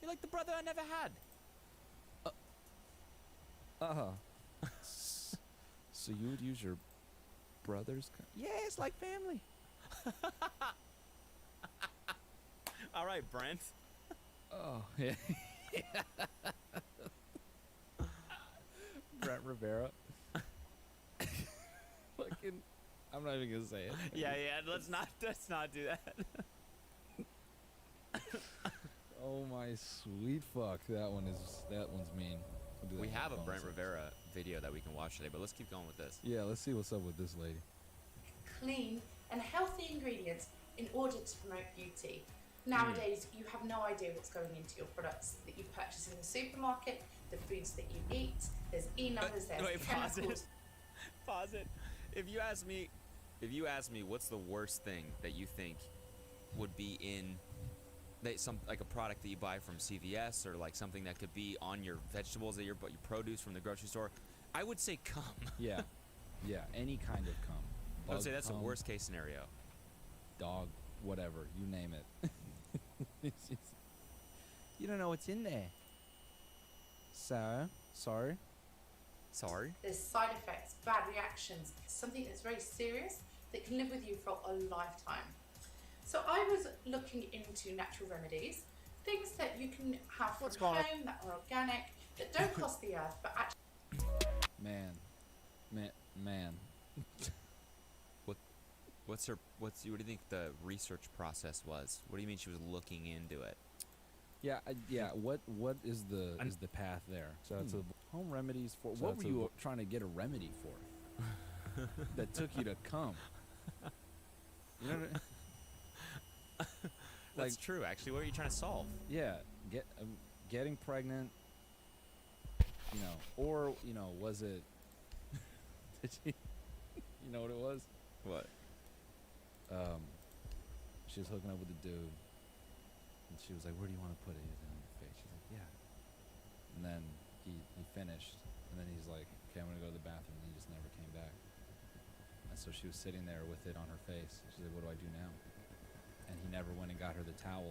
You're like the brother I never had. So you would use your brother's? Yeah, it's like family. All right, Brent. Oh, yeah. Brent Rivera. Fucking, I'm not even gonna say it. Yeah. Let's not do that. Oh my sweet fuck, that one's mean. We'll do that We in have a bonus Brent episode. Rivera video that we can watch today, but let's keep going with this. Yeah, let's see what's up with this lady. Clean and healthy ingredients in order to promote beauty. Nowadays, you have no idea what's going into your products that you purchase in the supermarket, the foods that you eat. There's E-numbers, there's Wait, pause it. chemicals. Pause it. If you ask me what's the worst thing that you think would be in like a product that you buy from CVS, or like something that could be on your vegetables that your produce from the grocery store, I would say cum. Yeah, yeah, any kind of cum. I would say Bug that's the cum, worst case scenario. Dog, whatever, you name it. It's just- you don't know what's in there. So, sorry. Sorry. There's side effects, bad reactions, something that's very serious that can live with you for a lifetime. So I was looking into natural remedies, things that you can have from home that are organic, that don't cost the earth, but actually Man. What do you think the research process was? What do you mean she was looking into it? Yeah, What is the path there? So it's a home remedies for. What were you trying to get a remedy for? That took you to come. You know what I mean? That's true, actually. What are you trying to solve? Yeah, getting pregnant. You know, or was it? Did you? You know what it was? What? She was hooking up with a dude, and she was like, "Where do you want to put it?" He was in her face. She's like, "Yeah." And then he finished, and then he's like, "Okay, I'm gonna go to the bathroom." And he just never came back. And so she was sitting there with it on her face. She's like, "What do I do now?" And he never went and got her the towel.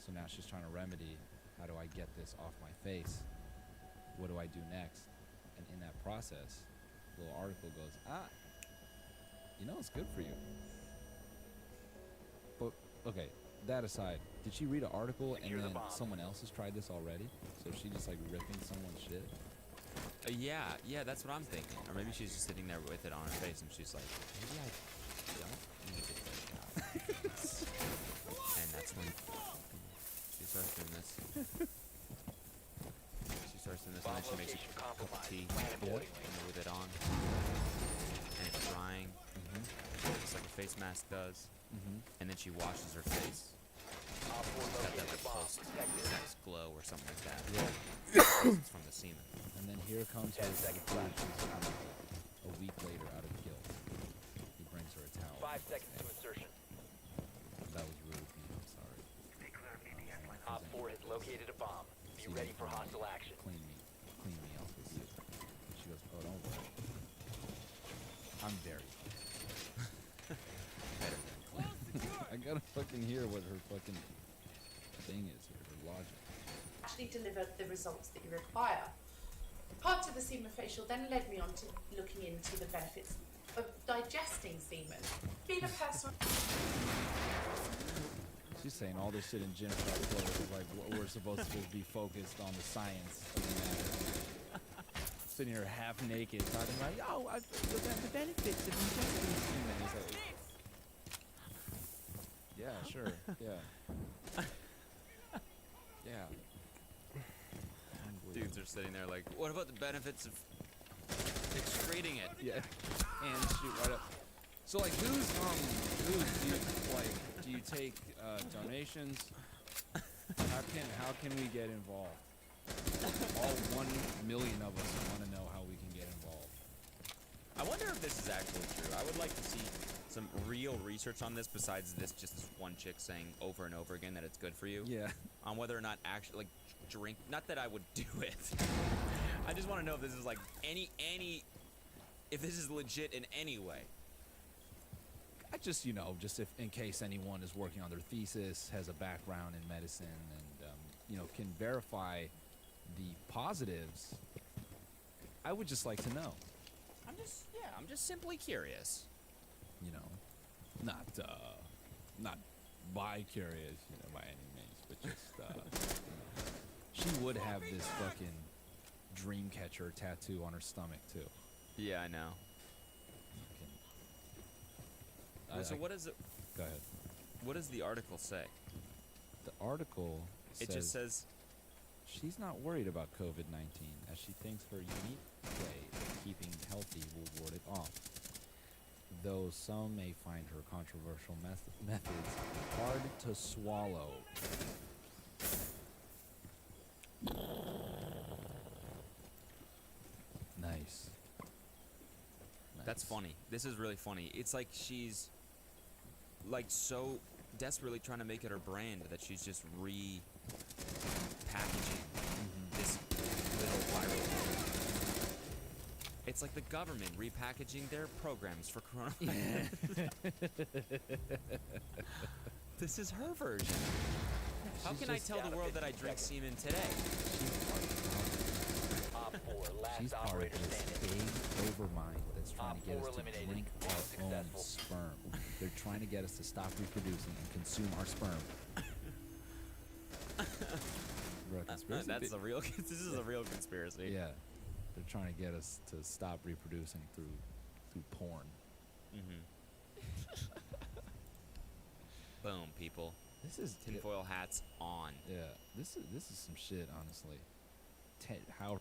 So now she's trying to remedy, how do I get this off my face? What do I do next? And in that process, the little article goes, it's good for you. But, okay, that aside, did she read an article and then someone else has tried this already? So she just like ripping someone's shit? Yeah, that's what I'm thinking. Or maybe she's just sitting there with it on her face and she's like, maybe I don't need to break out. And that's when she starts doing this. And then she makes a cup of tea with it on. And it's drying. Just like a face mask does. And then she washes her face. It's got that like post-sex glow or something like that. Yeah. It's from the semen. And then here comes her a week later out of guilt. He brings her a towel. 5 seconds to insertion. That was rude of me, I'm sorry. Op 4 has located a bomb. Be ready for hostile action. Clean me off with you. She goes, oh, don't worry. I'm very better than clean. I gotta fucking hear what her fucking thing is here, her logic. actually deliver the results that you require. Part of the semen facial then led me on to looking into the benefits of digesting semen. Being a person She's saying all this shit in Jennifer clothes is like we're supposed to be focused on the science of the matter. Sitting here half naked talking about, the benefits of ingesting semen. It's like, yeah, sure, yeah. Yeah. Dudes are sitting there like, what about the benefits of excreting it? Yeah. And shoot right up. So like who's do you take donations? How can we get involved? All 1 million of us want to know how we can get involved. I wonder if this is actually true. I would like to see some real research on this besides this one chick saying over and over again that it's good for you. Yeah. On whether or not actually like drink. Not that I would do it. I just want to know if this is like if this is legit in any way. I just if in case anyone is working on their thesis, has a background in medicine, and can verify the positives, I would just like to know. I'm just simply curious. Not bi-curious, by any means, but just, she would have this fucking dream catcher tattoo on her stomach too. Yeah, I know. So what is it? Go ahead. What does the article say? The article It just says, she's not worried about COVID-19, as she thinks her unique way of keeping healthy will ward it off. Though some may find her controversial methods hard to swallow. Nice. that's funny. This is really funny. It's like she's like so desperately trying to make it her brand that she's just repackaging this little viral thing. It's like the government repackaging their programs for coronavirus. This is her version. How she's can I just tell the world that I drink semen today? She's part of this big overmind that's trying to get us to drink our own sperm. They're trying to get us to stop reproducing and consume our sperm. Bro, conspiracy That's a real. This is a real conspiracy. Yeah, they're trying to get us to stop reproducing through porn. Boom, people. This is Tinfoil hats on. Yeah, this is some shit, honestly. How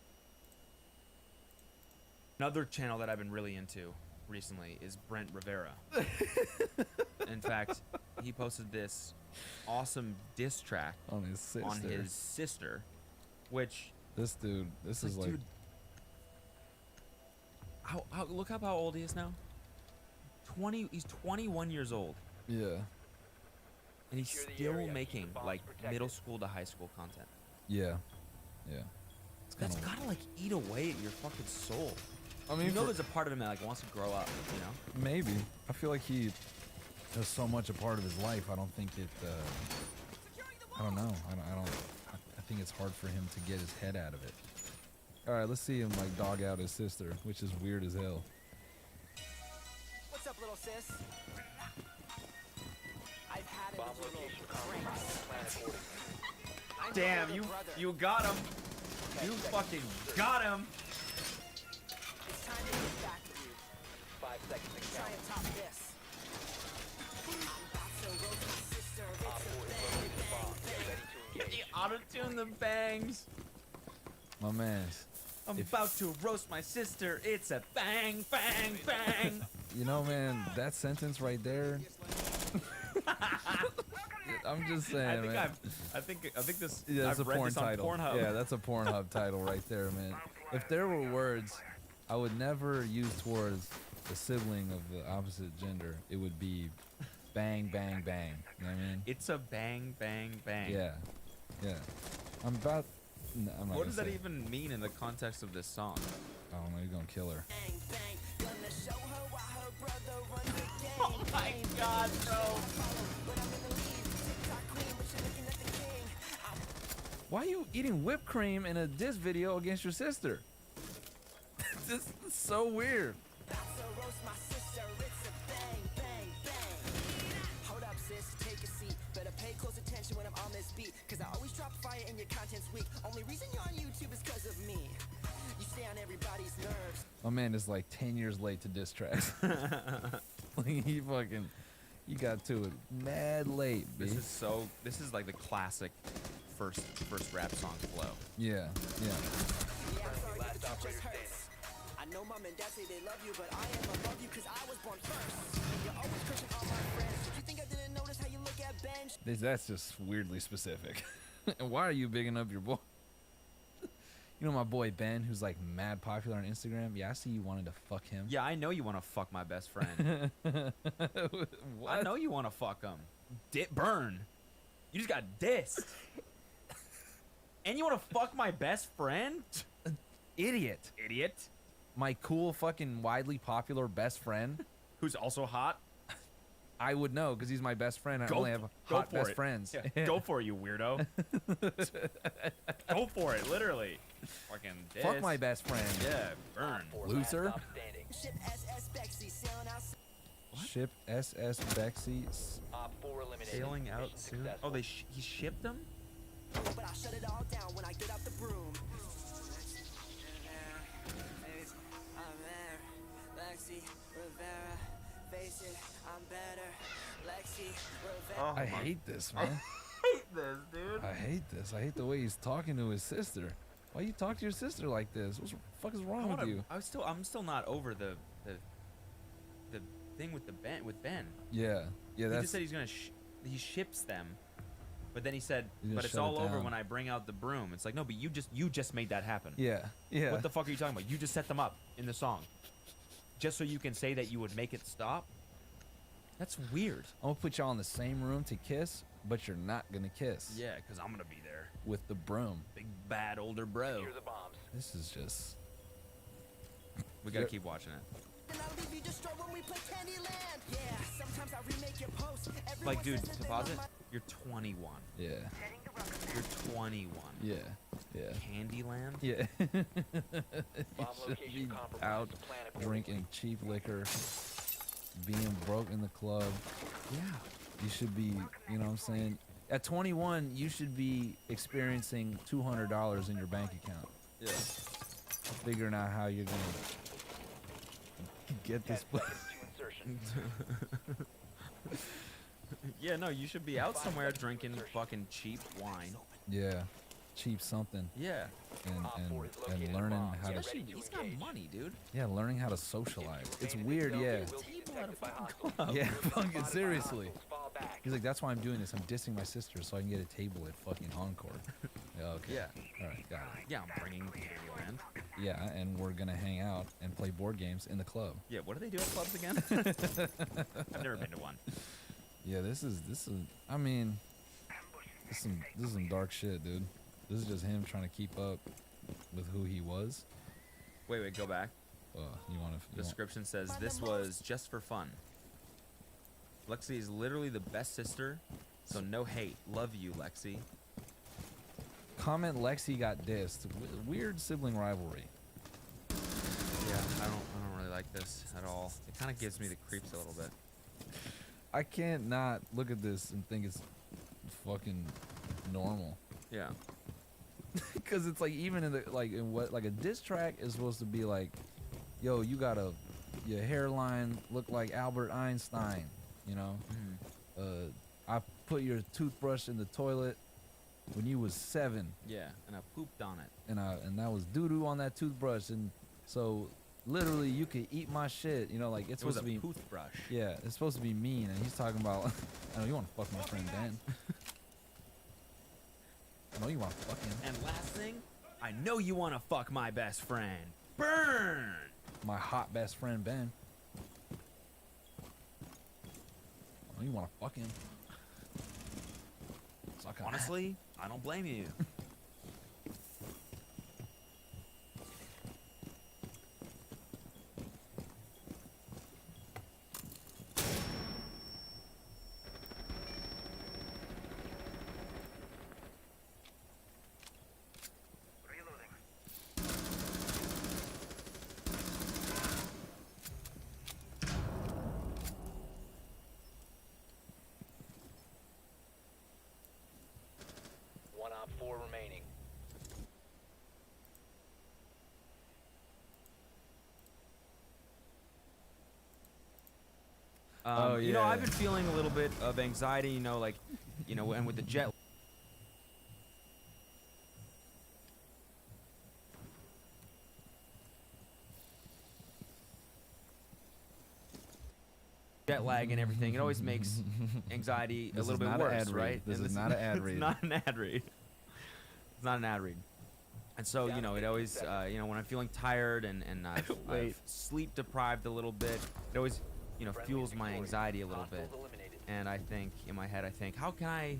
Another channel that I've been really into recently is Brent Rivera. In fact, he posted this awesome diss track on his sister. Which This dude, this is like dude, how look up how old he is now. 20. He's 21 years old, yeah, and he's Secure the still area. making Keep the bombs like protected. middle school to high school content. yeah. It's That's kinda- gotta like eat away at your fucking soul. I mean, You know, for- there's a part of him that like wants to grow up. You know. maybe. I feel like he is so much a part of his life. I don't think it. I don't know. I think it's hard for him to get his head out of it. All right, let's see him like dog out his sister, which is weird as hell. What's up, little sis? I've had it Bomb with your location little confirmed. pranks. Plan accordingly. I'm your Damn, older brother. you got him. You fucking got him. It's time to get back with you. 5 seconds to Try count. and top this. I'm about to roast my sister. Op 4 is located a bomb. Get ready to engage. Auto-tune the bangs. My man. I'm about to roast my sister. It's a bang, bang, bang. You know, man, that sentence right there. I'm just saying, man. I think this. Yeah, that's I've a read porn this on title. Pornhub. Yeah, that's a Pornhub title right there, man. If there were words I would never use towards the sibling of the opposite gender, it would be bang, bang, bang. You know what I mean? It's a bang, bang, bang. Yeah. Yeah. I'm about. No, I'm not What gonna does that say. even mean in the context of this song? I don't know. You're gonna kill her. Bang, bang. Gonna show her why her brother runs the game. Oh my God, bro. But I'm in the lead. TikTok queen, but you're looking at the king. Why are you eating whipped cream in a diss video against your sister? This is so weird. About to roast my sister. It's a bang, bang, bang. Hold up, sis. Take a seat. Better pay close attention when I'm on this beat. Cause I always drop fire and your content's weak. Only reason you're on YouTube is cause of me. You stay on everybody's nerves. My man is like 10 years late to diss tracks. Like he got to it mad late, B. This is like the classic first rap song flow. Yeah, yeah. Yeah, I'm sorry, Last but the truth operator just hurts. I know mom and dad say they love you, but I am above you cause I was born first. You're always crushing all my friends. You think I didn't notice how you look at bench? That's just weirdly specific. And why are you bigging up your boy? You know my boy Ben, who's like mad popular on Instagram? Yeah, I see you wanted to fuck him. Yeah, I know you want to fuck my best friend. What? I know you want to fuck him. Burn. You just got dissed. And you want to fuck my best friend? Idiot. Idiot. My cool fucking widely popular best friend. Who's also hot. I would know because he's my best friend. I Go only have go hot for best it. friends. Yeah, go for it, you weirdo. Go for it, literally. Fucking Fuck this. my best friend. Yeah, burn. Op 4 Loser. last stop standing. Ship SS Bexy sailing out. Ship SS Bexy. Op 4 eliminated. Sailing out Mission soon. successful. Oh, he shipped them. But I'll shut it all down when I get out the broom. I'm there. Lexi Rivera. Face it, I'm better. Lexi Rivera. I hate this, man. hate this, dude. I hate this. I hate the way he's talking to his sister. Why you talk to your sister like this? What the fuck is wrong with you? I'm still not over the thing with Ben. Yeah, yeah. He That's just said he's gonna he ships them, but then he said, He's gonna but it's shut it all over down. when I bring out the broom. It's like, no, but you just made that happen. yeah, yeah. What the fuck are you talking about? You just set them up in the song, just so you can say that you would make it stop. That's weird. I'm gonna put y'all in the same room to kiss, but you're not gonna kiss. Yeah, because I'm gonna be there. With the broom. Big bad older bro. Secure the bombs. This is just. We gotta Yeah. keep watching it. Then I'll leave you distraught when we play Candyland. Yeah, sometimes I remake your post. Everyone Like, dude, says that they deposit. love my- You're 21. Yeah. You're 21. Yeah. Yeah. Candyland. Yeah. Bomb should location be compromised. out Plan accordingly. drinking cheap liquor, being broke in the club. Yeah. You should be, you know what I'm saying? At 21, you should be experiencing $200 in your bank account. Yeah. Figuring out how you're gonna get this 10 place. seconds to insertion. Yeah, no, you should be out 5 somewhere seconds to drinking insertion. fucking cheap wine. Yeah, cheap something, Yeah. and Op 4 is and located learning bombs. how Get to ready to He's got engage. money, dude. learning how to socialize. It's Remain in weird, the yeah. zone, you will be Table at a detected by fucking hostiles. Yeah, You'll be fucking spotted by seriously. hostiles. Fall back. He's like, that's why I'm doing this. I'm dissing my sister so I can get a table at fucking Encore. Yeah, okay. Yeah. All right, got it. Yeah, I'm bringing Candyland. Yeah, and we're gonna hang out and play board games in the club. Yeah, what do they do at clubs again? I've never been to one. Yeah, this is. I mean, this is some dark shit, dude. This is just him trying to keep up with who he was. Wait, go back. You want to? Description says this was just for fun. Lexi is literally the best sister, so no hate. Love you, Lexi. Comment Lexi got dissed. Weird sibling rivalry. Yeah, I don't really like this at all. It kind of gives me the creeps a little bit. I can't not look at this and think it's fucking normal. Yeah. Because it's like even in the like a diss track is supposed to be like, yo, your hairline look like Albert Einstein, you know. I put your toothbrush in the toilet when you was 7, Yeah, and I pooped on it. and that was doo doo on that toothbrush, and so literally you could eat my shit, you know, like it's It was supposed a to be. toothbrush. Yeah, it's supposed to be mean, and he's talking about. I know you want to fuck my friend Ben. I know you want to fuck him. And last thing, I know you want to fuck my best friend. Burn! My hot best friend Ben. I know you want to fuck him. Suck on Honestly, I don't blame you. One Op 4 remaining. Oh, You know, I've yeah. been feeling a little bit of anxiety, you know, like, you know, and with the jet lag and everything, it always makes anxiety a This little is bit not an worse, ad read. right? This And is not an ad read. It's not an ad read. It's not an ad read. And so, you know, it always, you know, when I'm feeling tired and I've sleep deprived a little bit, it always, you know, fuels my anxiety a little bit. Hostiles eliminated. And I think, in my head, I think, how can I,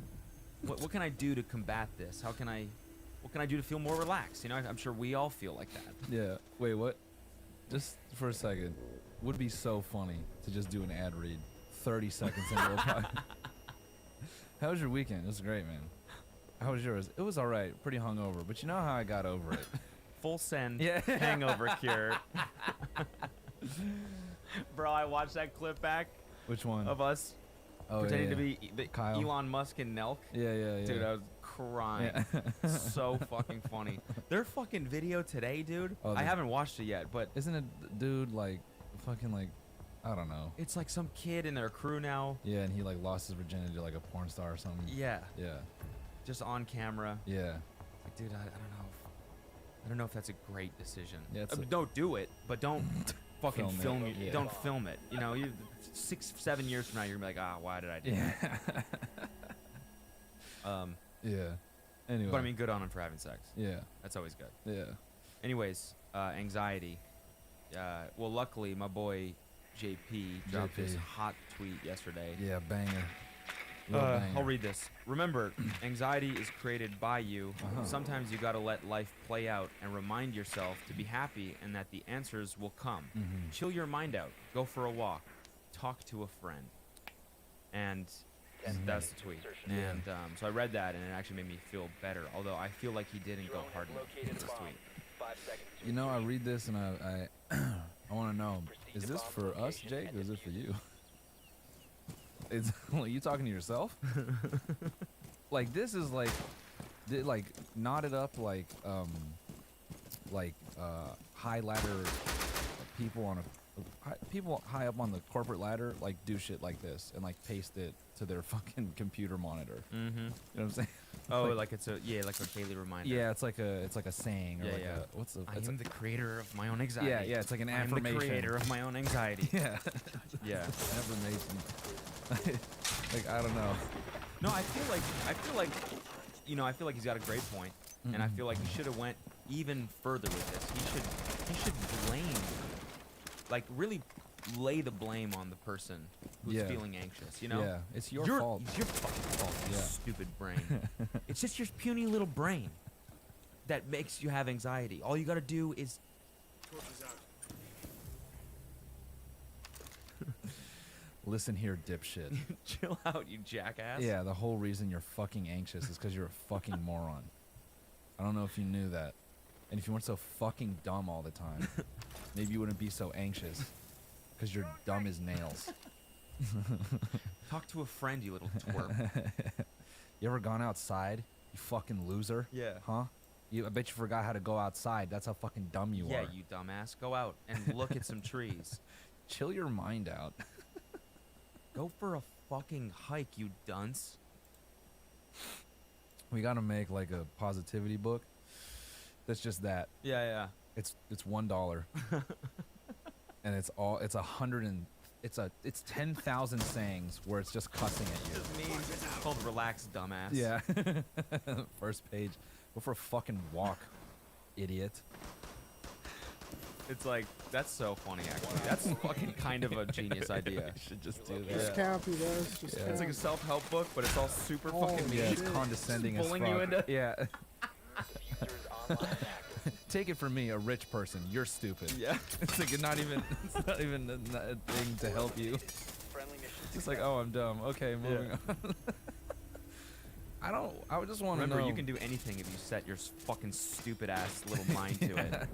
what can I do to combat this? What can I do to feel more relaxed? You know, I'm sure we all feel like that. Yeah. Wait, what? Just for a second. Would be so funny to just do an ad read. 30 seconds into the podcast. How was your weekend? It was great, man. How was yours? It was all right. Pretty hungover, but you know how I got over it. Full send. Yeah. Hangover cure. Bro, I watched that clip back Which one? of us Oh, pretending yeah, to yeah. be Kyle. Elon Musk and Nelk. Yeah, yeah, yeah. Dude, I was crying. Yeah. So fucking funny. Their fucking video today, dude. Oh, I the- haven't watched it yet, but Isn't it, dude, like, fucking, like, I don't know. it's like some kid in their crew now. Yeah, and he, like, lost his virginity to, like, a porn star or something. Yeah, Yeah. just on camera. Yeah. Like, dude, I don't know. I don't know if that's a great decision. Yeah, it's a- don't do it, but don't fucking Film it. film it. Yeah. Don't film it. You know, 6, 7 years from now, you're gonna be like, why did I do Yeah. that? Yeah. Anyway. But I mean, good on him for having sex. Yeah. That's always good. Yeah. Anyways, anxiety. Well, luckily, my boy JP dropped his JP. hot tweet yesterday. Yeah, banger. Little banger. I'll read this. Remember, anxiety is created by you. Uh-huh. Sometimes you gotta let life play out and remind yourself to be happy and that the answers will come. Mhm. Chill your mind out. Go for a walk. Talk to a friend. And that's the tweet. Yeah. And so I read that and it actually made me feel better. Although I feel like he didn't go Drone hard has enough located with a this bomb. tweet. 5 seconds to You know, I insertion. read this and I I want to know, Proceed is to this bomb for us, location Jake, and or is it for defuse you? It's like, you talking to yourself? Like, this is like, like knotted up like high ladder people on people high up on the corporate ladder like do shit like this and like paste it to their fucking computer monitor. Mm-hmm. You know what I'm saying? Oh, Like- like it's a like a daily reminder. Yeah, it's like a saying or Yeah, like yeah. a what's the I it's am a- the creator of my own anxiety. yeah, yeah, it's like an I'm the affirmation. creator of my own anxiety. Yeah. Yeah. Affirmation. Like, I don't know. No, I feel like, you know, I feel like he's got a great point, and I feel like he should have went even further with this. He should blame, like, really lay the blame on the person who's Yeah. feeling anxious. You know? Yeah, it's your fault. It's your fucking fault. You Yeah. stupid brain. It's just your puny little brain that makes you have anxiety. All you got to do is Listen here, dipshit. chill out, you jackass. Yeah, the whole reason you're fucking anxious is because you're a fucking moron. I don't know if you knew that. And if you weren't so fucking dumb all the time, maybe you wouldn't be so anxious. Because you're dumb as nails. Talk to a friend, you little twerp. You ever gone outside? You fucking loser? Yeah. Huh? I bet you forgot how to go outside. That's how fucking dumb you Yeah, are. you dumbass. Go out and look at some trees. Chill your mind out. Go for a fucking hike, you dunce. We gotta make like a positivity book. That's just that. Yeah, yeah. It's $1, and it's 10,000 sayings where it's just cussing at you. Just mean. It's called relax, dumbass. Yeah. First page. Go for a fucking walk, idiot. It's like, that's so funny, actually. That's fucking kind of a genius idea. You should just do Just that. campy, guys. Just Yeah. It's like a self-help book, but it's all super Oh, fucking mean. Yeah, it's shit. condescending as Pulling fuck. you into- Yeah. Diffuser is online and active. Take it from me, a rich person. You're stupid. Yeah. It's like it's not even a thing to help you. Friendly mission Just like, oh, I'm dumb. Okay, moving on. I would just want to know. Remember, you can do anything if you set your fucking stupid ass little mind to it.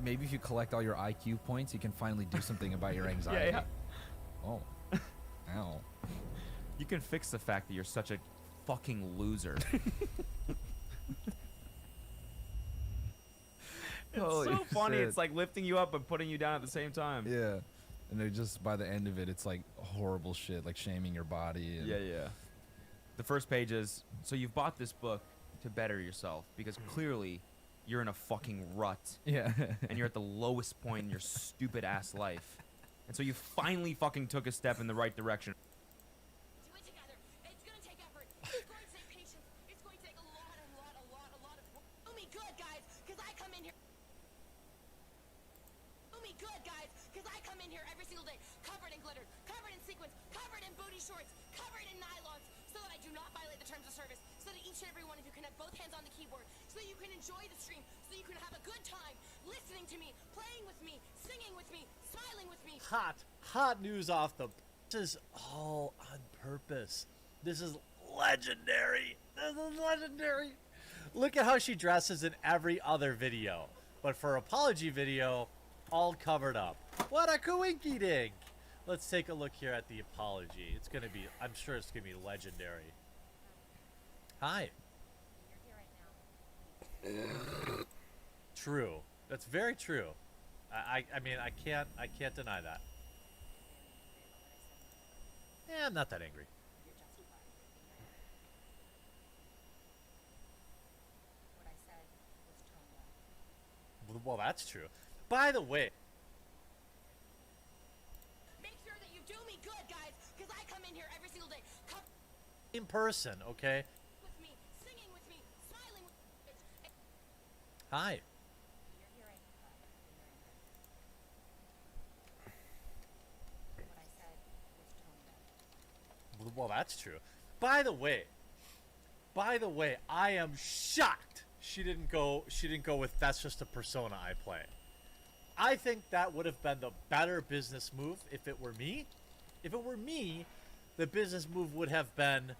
Maybe if you collect all your IQ points, you can finally do something about your anxiety. yeah. Oh. Ow. You can fix the fact that you're such a fucking loser. It's Holy so funny. shit. It's like lifting you up and putting you down at the same time. Yeah. And they just, by the end of it, it's like horrible shit, like shaming your body. And Yeah, yeah. The first page is, so you've bought this book to better yourself because clearly you're in a fucking rut Yeah. and you're at the lowest point in your stupid ass life. And so you finally fucking took a step in the right direction. Do it together. It's gonna take effort. It's going to take patience. It's going to take a lot of work. Do me good, guys, because I come in here. Do me good, guys, because I come in here every single day, covered in glitter, covered in sequins, covered in booty shorts, covered in nylons, so that I do not violate the terms of service, so that each and every one of you can have both hands on the keyboard, so that you can enjoy the stream, so that you can have a good time listening to me, playing with me, singing with me, smiling with me. Hot news off the This is all on purpose. This is legendary. This is legendary. Look at how she dresses in every other video. But for apology video, all covered up. What a coinky dink. Let's take a look here at the apology. It's going to be, I'm sure it's going to be legendary. Hi. True. That's very true. I mean, I can't deny that. Yeah, I'm not that angry. Well, that's true. By the way, Make sure that you do me good, guys, because I come in here every single day. Come in person, okay? with me, singing with me, smiling with me. Hi. Well, that's true. By the way, I am shocked she didn't go with that's just a persona I play. I think that would have been the better business move if it were me. If it were me, the business move would have been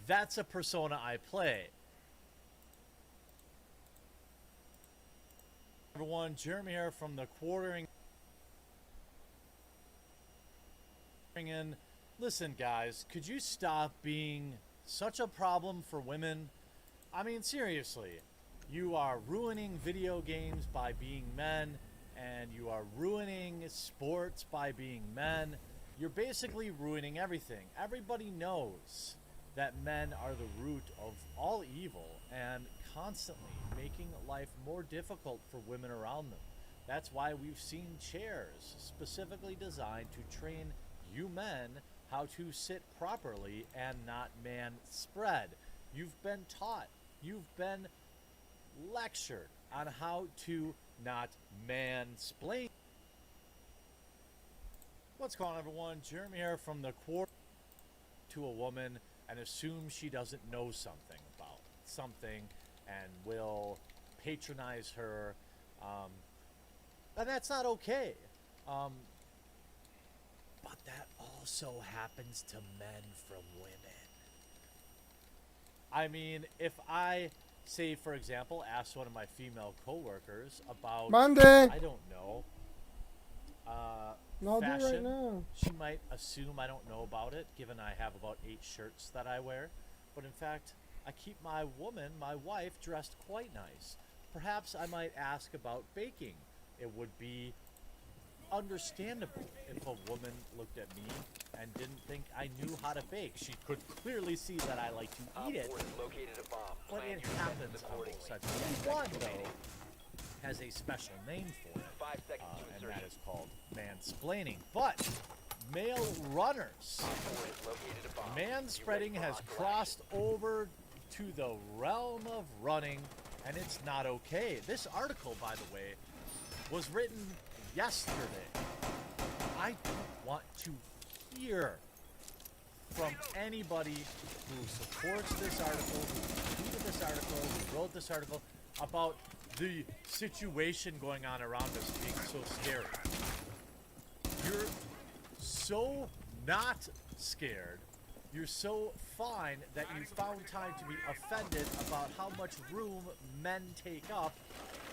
that's a persona I play. Everyone, Jeremy here from the quartering in. Listen, guys, could you stop being such a problem for women? I mean, seriously, you are ruining video games by being men, and you are ruining sports by being men. You're basically ruining everything. Everybody knows that men are the root of all evil and constantly making life more difficult for women around them. That's why we've seen chairs specifically designed to train you men how to sit properly and not man spread. You've been taught, you've been lectured on how to not mansplain. What's going on, everyone? Jeremy here from the quarter to a woman and assume she doesn't know something about something and will patronize her. And that's not okay. But that also happens to men from women. I mean, if I, say, for example, ask one of my female coworkers about, Monday. I don't know, No, I'll do it right fashion, now. she might assume I don't know about it, given I have about 8 shirts that I wear. But in fact, I keep my woman, my wife, dressed quite nice. Perhaps I might ask about baking. It would be understandable if a woman looked at me and didn't think I knew how to bake. She could clearly see that I like to eat it, Located a bomb. but Plan it your happens defense on both accordingly. sides. One, though, has a special name for it, 5 seconds to and insertion. that is called mansplaining. But male runners, Op 4 has located a bomb. Be manspreading ready for has hostile crossed over to the realm of running, and it's not okay. This article, by the way, was written yesterday. I don't want to hear from anybody who supports this article, who tweeted this article, who wrote this article, about the situation going on around us being so scary. You're so not scared. You're so fine that you found time to be offended about how much room men take up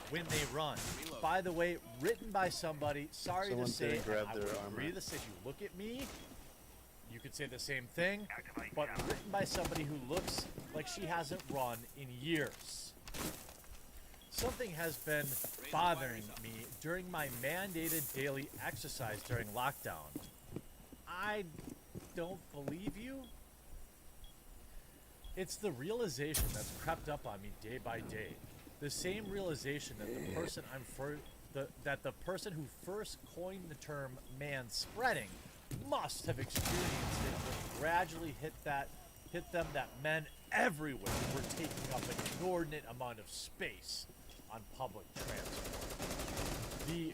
when they run. By the way, written by somebody, sorry Someone to say, didn't grab and I their would armor. agree this, if you look at me, you could say the same thing, but written by somebody who looks like she hasn't run in years. Something has been bothering me during my mandated daily exercise during lockdown. I don't believe you. It's the realization that's crept up on me day by day. The same realization that the person that the person who first coined the term manspreading must have experienced it when gradually hit them that men everywhere were taking up an inordinate amount of space on public transport. The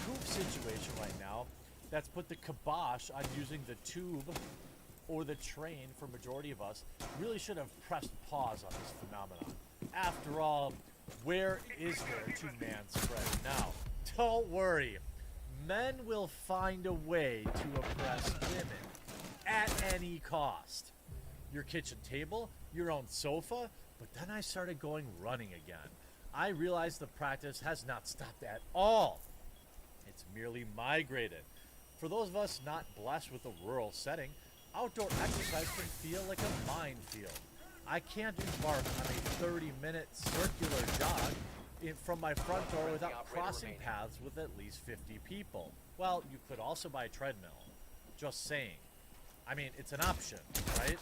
coupe situation right now that's put the kibosh on using the tube or the train for majority of us really should have pressed pause on this phenomenon. After all, where is there to manspread? Now, don't worry. Men will find a way to oppress women at any cost. Your kitchen table, your own sofa, but then I started going running again. I realized the practice has not stopped at all. It's merely migrated. For those of us not blessed with a rural setting, outdoor exercise can feel like a minefield. I can't embark on a 30-minute circular jog from my front door without crossing paths with at least 50 people. Well, you could also buy a treadmill. Just saying. I mean, it's an option, right?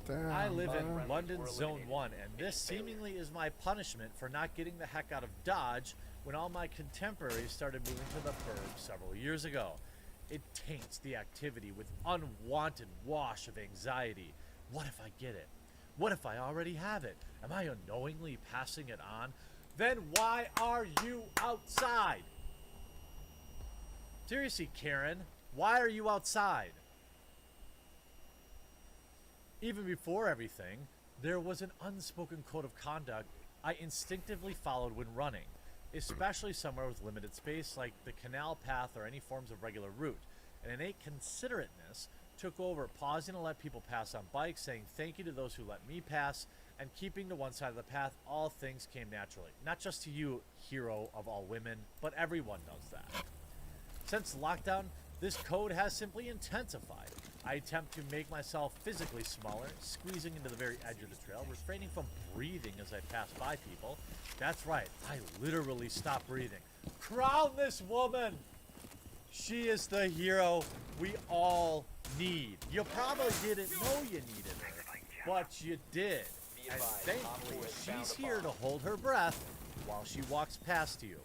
Damn, I live bro. in London Zone 1, and this seemingly is my punishment for not getting the heck out of Dodge when all my contemporaries started moving to the burbs several years ago. It taints the activity with unwanted wash of anxiety. What if I get it? What if I already have it? Am I unknowingly passing it on? Then why are you outside? Seriously, Karen, why are you outside? Even before everything, there was an unspoken code of conduct I instinctively followed when running, especially somewhere with limited space like the canal path or any forms of regular route. An innate considerateness took over, pausing to let people pass on bikes, saying thank you to those who let me pass, and keeping to one side of the path. All things came naturally. Not just to you, hero of all women, but everyone does that. Since lockdown, this code has simply intensified. I attempt to make myself physically smaller, squeezing into the very edge of the trail, refraining from breathing as I pass by people. That's right, I literally stop breathing. Crown this woman! She is the hero we all need. You probably didn't know you needed her, but you did. And thankfully, she's here to hold her breath while she walks past you.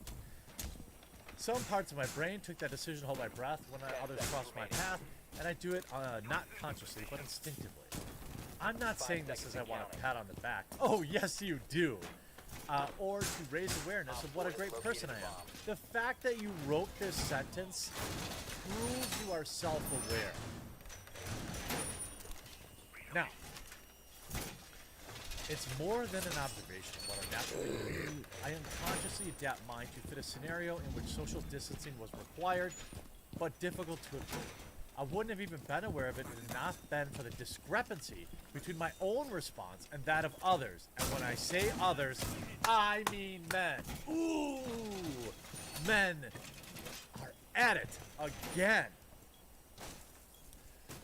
Some parts of my brain took that decision to hold my breath when others cross my path, and I do it not consciously, but instinctively. I'm not saying this as I want a pat on the back. Oh, yes, you do. Or to raise awareness of what a great person I am. The fact that you wrote this sentence proves you are self-aware. Now, it's more than an observation of what I naturally do. I unconsciously adapt mine to fit a scenario in which social distancing was required, but difficult to observe. I wouldn't have even been aware of it if it had not been for the discrepancy between my own response and that of others. And when I say others, I mean men. Ooh, men are at it again.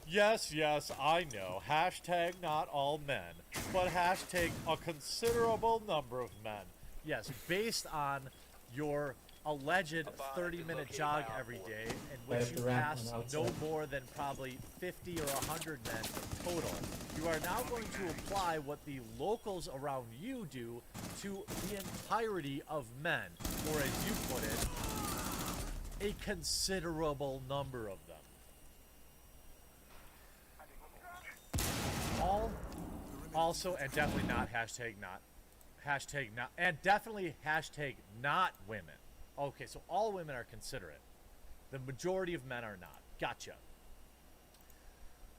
Yes, I know. Hashtag not all men, but hashtag a considerable number of men. Yes, based on your alleged 30-minute jog every day in which you pass no more than probably 50 or 100 men total. You are now going to apply what the locals around you do to the entirety of men, or as you put it, a considerable number of them. All, also, and definitely not hashtag not, and definitely hashtag not women. Okay, so all women are considerate. The majority of men are not. Gotcha.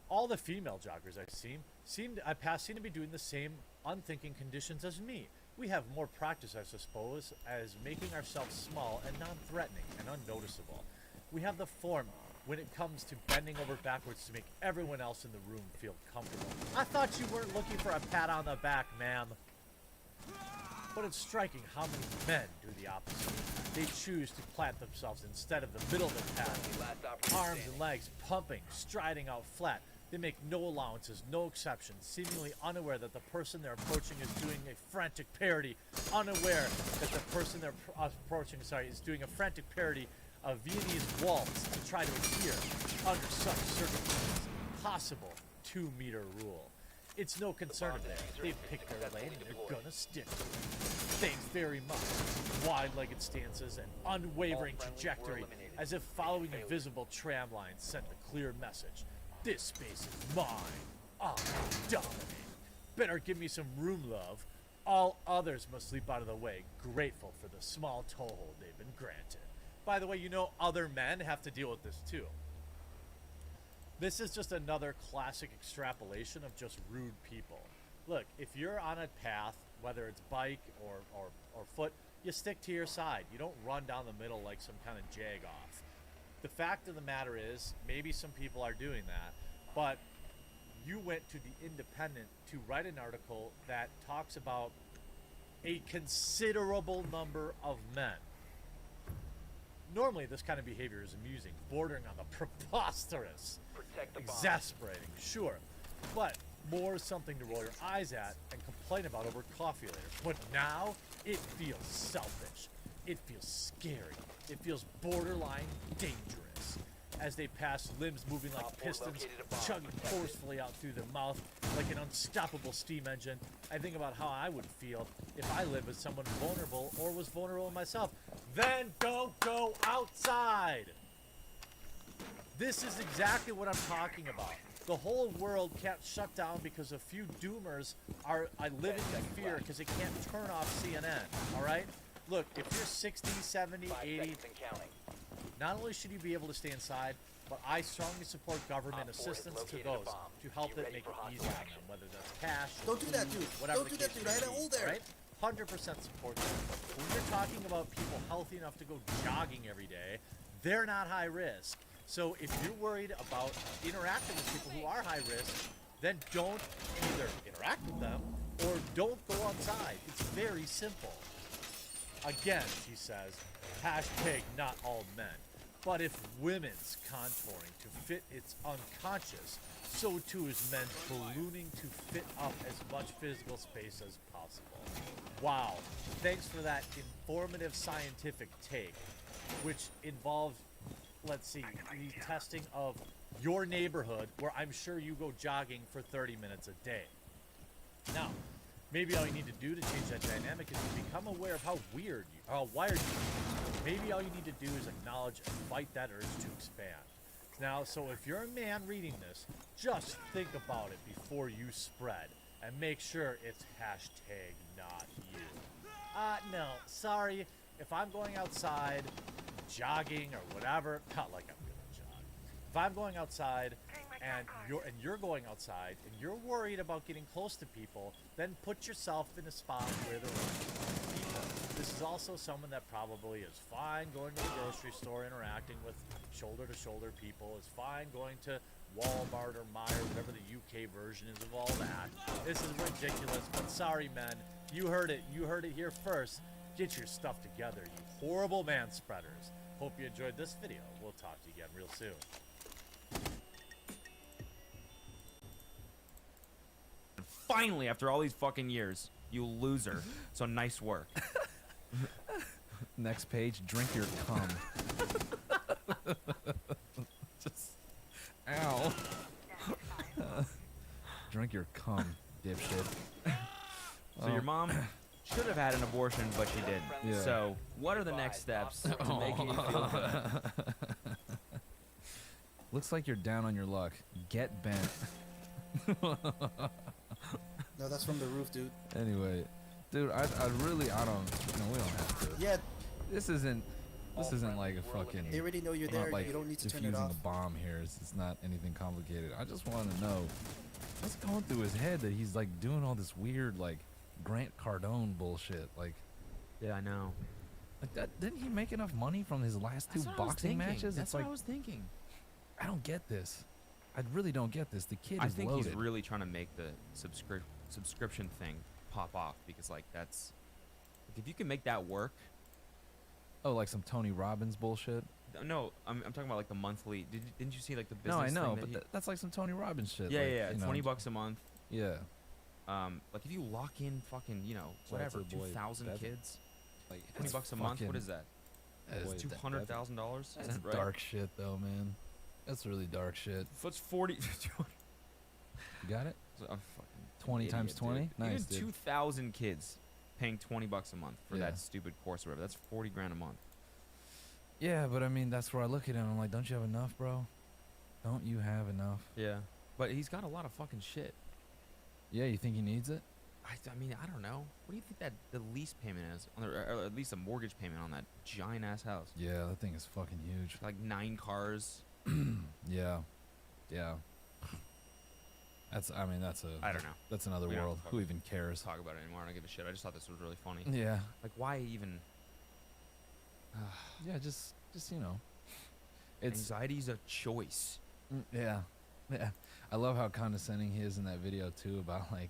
All the female joggers I've seen seem to be doing the same unthinking conditions as me. We have more practice, I suppose, as making ourselves small and non-threatening and unnoticeable. We have the form when it comes to bending over backwards to make everyone else in the room feel comfortable. I thought you weren't looking for a pat on the back, ma'am. But it's striking how many men do the opposite. They choose to plant themselves instead of the middle of the path. Arms and legs pumping, striding out flat. They make no allowances, no exceptions, seemingly unaware that the person they're approaching is doing a frantic parody, unaware that the person they're approaching, is doing a frantic parody of Viennese waltz to try to adhere, under such circumstances, possible 2-meter rule. It's no concern of theirs. They've picked their lane and they're gonna stick to it. Thanks very much. Wide-legged stances and unwavering trajectory, as if following a visible tram line sent a clear message. This space is mine. I dominate. Better give me some room, love. All others must sleep out of the way, grateful for the small toehold they've been granted. By the way, you know other men have to deal with this too. This is just another classic extrapolation of just rude people. Look, if you're on a path whether it's bike or foot, you stick to your side. You don't run down the middle like some kind of jag off. The fact of the matter is, maybe some people are doing that, but you went to the Independent to write an article that talks about a considerable number of men. Normally, this kind of behavior is amusing, bordering on the preposterous, Protect the bomb. exasperating, sure, but more something to roll your eyes at and complain about over coffee later. But now, it feels selfish. It feels scary. It feels borderline dangerous. As they pass, limbs moving like Op 4 pistons, located a bomb. chugging forcefully out through their mouth like an unstoppable steam engine. I think about how I would feel if I lived with someone vulnerable or was vulnerable myself. Then don't go outside. This is exactly what I'm talking about. The whole world can't shut down because a few doomers are living in fear because they can't turn off CNN, all right? Look, if you're 60, 70, 5 80, seconds and counting. not only should you be able to stay inside, but I strongly support government Op 4 has assistance to located a those bomb. to help Be it ready make for it hostile easier on them, action. whether that's cash, Don't do that, food, dude. whatever Don't do the that, case dude. I may had a be, hole there. Right? 100% support that. When you're talking about people healthy enough to go jogging every day, they're not high risk. So if you're worried about interacting with people who are high risk, then don't either interact with them or don't go outside. It's very simple. Again, she says, hashtag not all men. But if women's contouring to fit its unconscious, so too is men's ballooning to fit up as much physical space as possible. Wow. Thanks for that informative scientific take, which involved, let's see, the testing of your neighborhood, where I'm sure you go jogging for 30 minutes a day. Now, maybe all you need to do to change that dynamic is to become aware of how wired you are. Maybe all you need to do is acknowledge and fight that urge to expand. Now, so if you're a man reading this, just think about it before you spread, and make sure it's hashtag not you. No, sorry, if I'm going outside, jogging or whatever, not like I'm gonna jog. If I'm going outside and you're going outside and you're worried about getting close to people, then put yourself in a spot where there are people. This is also someone that probably is fine going to the grocery store, interacting with shoulder-to-shoulder people, is fine going to Walmart or Meijer, whatever the UK version is of all that. This is ridiculous, but sorry, men. You heard it. You heard it here first. Get your stuff together, you horrible man spreaders. Hope you enjoyed this video. We'll talk to you again real soon. Finally, after all these fucking years, you loser. So nice work. Next page, drink your cum. Just, ow. Drink your cum, dipshit. So your mom should have had an abortion, but she didn't. Yeah. So what are the next steps to making you feel good? Looks like you're down on your luck. Get bent. No, that's from the roof, dude. Anyway, dude, I really, I don't, no, we don't have to. Yeah, This isn't like a fucking. they already know you're I'm not, there. like, You don't need to turn defusing it off. a bomb here. It's not anything complicated. I just want to know what's going through his head that he's like doing all this weird like Grant Cardone bullshit. Like Yeah, I know. that, didn't he make enough money from his last two That's what I was boxing thinking. matches? That's It's what like I was thinking. I don't get this. I really don't get this. The kid I is think loaded. he's really trying to make the subscription thing pop off because like that's like, if you can make that work. Oh, like some Tony Robbins bullshit. No, I'm talking about like the monthly. Didn't you see like the business? No, I know, thing but that that's like some Tony Robbins shit. yeah, like, yeah, you know, $20 a month. Yeah, Like if you lock in fucking, Shout out to whatever, the boy 2,000 Bevan. kids, like $20 a month. What is that? That That's is $200,000. Is That's that right? dark shit, though, man. That's really dark shit. That's 40. You got it? I'm fucking 20 idiot, times dude. 20? Nice, Even dude. 2,000 kids paying $20 a month for Yeah. that stupid course or whatever. That's 40 grand a month. Yeah, but I mean, that's where I look at him. I'm like, don't you have enough, bro? Don't you have enough? Yeah, but he's got a lot of fucking shit. Yeah, you think he needs it? I mean, I don't know. What do you think that the lease payment is, on the, or at least a mortgage payment on that giant ass house? Yeah, that thing is fucking huge. Like 9 cars. Yeah. Yeah. I mean, that's I don't know. That's another We don't world. have to Who even cares? talk about it anymore. I don't give a shit. I just thought this was really funny. Yeah. Like, why even? Yeah, just you know, it's Anxiety's a choice. yeah. I love how condescending he is in that video too. About like,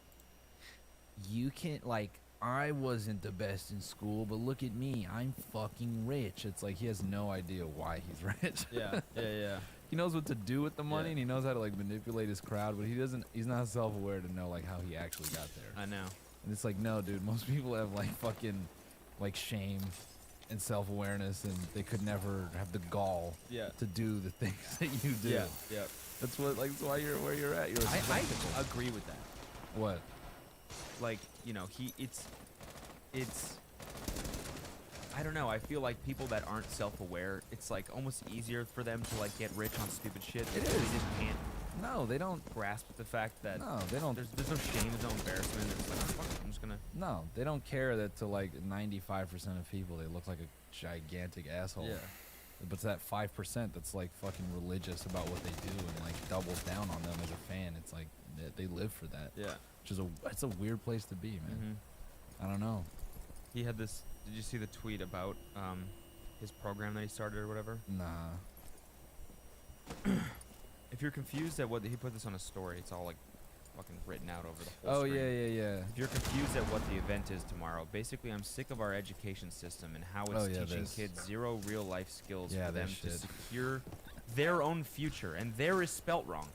you can't like. I wasn't the best in school, but look at me. I'm fucking rich. It's like he has no idea why he's rich. Yeah. He knows what to do with the money, Yeah. and he knows how to like manipulate his crowd, but he doesn't. He's not self-aware to know like how he actually got there. I know. And it's like, no, dude. Most people have like fucking like shame and self-awareness, and they could never have the gall Yeah. to do the things that you do. Yeah. That's what like that's why you're where you're at. You're a I spectacle. agree with that. What? Like, you know, it's I don't know. I feel like people that aren't self-aware, it's like almost easier for them to like get rich on stupid shit. It because is. They just can't No, they don't. grasp the fact that No, they don't. there's no shame, there's no embarrassment. It's like, fuck it, I'm just gonna. No, they don't care that to like 95% of people they look like a gigantic asshole. Yeah. But to that 5% that's like fucking religious about what they do and like doubles down on them as a fan, it's like they live for that. Yeah. Which is it's a weird place to be, man. I don't know. He had this. Did you see the tweet about his program that he started or whatever? Nah. If you're confused at what he put this on a story, it's all like fucking written out over the whole Oh screen. yeah. If you're confused at what the event is tomorrow, basically I'm sick of our education system and how it's Oh, yeah, teaching this. kids zero real life skills Yeah, for them this to shit. secure their own future, and there is spelt wrong.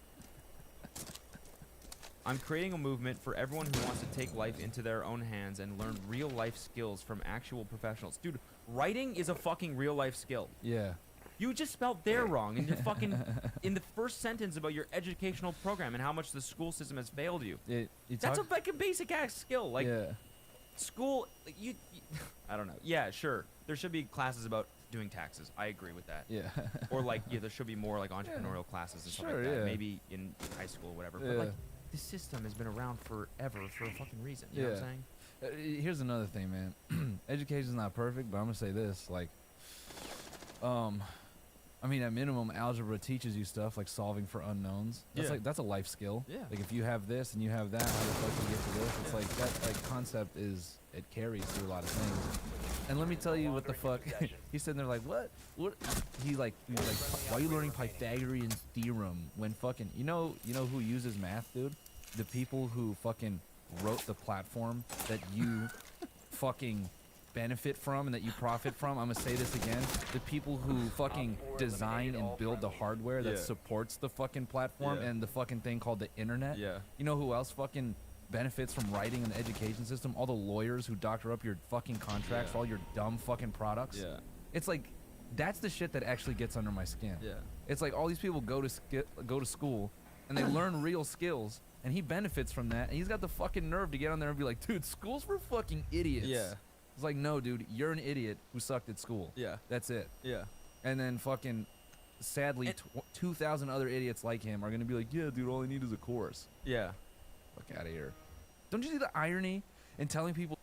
I'm creating a movement for everyone who wants to take life into their own hands and learn real life skills from actual professionals. Dude, writing is a fucking real life skill. Yeah. You just spelled there wrong in the fucking in the first sentence about your educational program and how much the school system has failed you. That's like a basic ass skill. Like yeah. school, like you I don't know. Yeah, sure. There should be classes about doing taxes. I agree with that. Yeah. Or like there should be more like entrepreneurial classes and stuff Sure, like that. yeah. Maybe in high school or whatever. But Yeah. like this system has been around forever for a fucking reason. You know what I'm saying? Here's another thing, man. Education's not perfect, but I'm gonna say this: like, I mean, at minimum, algebra teaches you stuff like solving for unknowns. That's Yeah. like that's a life skill. Yeah. Like if you have this and you have that, how the fuck do you get to this? It's like that like concept it carries through a lot of things. And let me tell you what the fuck. He's sitting there like, what? He's like, why are you learning Pythagorean theorem when fucking you know who uses math, dude? The people who fucking wrote the platform that you fucking benefit from and that you profit from. I'm gonna say this again: the people who fucking design and build the hardware that Yeah. supports the fucking platform Yeah. and the fucking thing called the internet. Yeah. You know who else fucking benefits from writing in the education system? All the lawyers who doctor up your fucking contracts for all your dumb fucking products. Yeah. It's like that's the shit that actually gets under my skin. Yeah. It's like all these people go to school and they learn real skills, and he benefits from that, and he's got the fucking nerve to get on there and be like, dude, school's for fucking idiots. Yeah. It's like, no, dude, you're an idiot who sucked at school. Yeah. That's it. Yeah. And then fucking, sadly, 2,000 other idiots like him are going to be like, yeah, dude, all I need is a course. Yeah. Fuck out of here. Don't you see the irony in telling people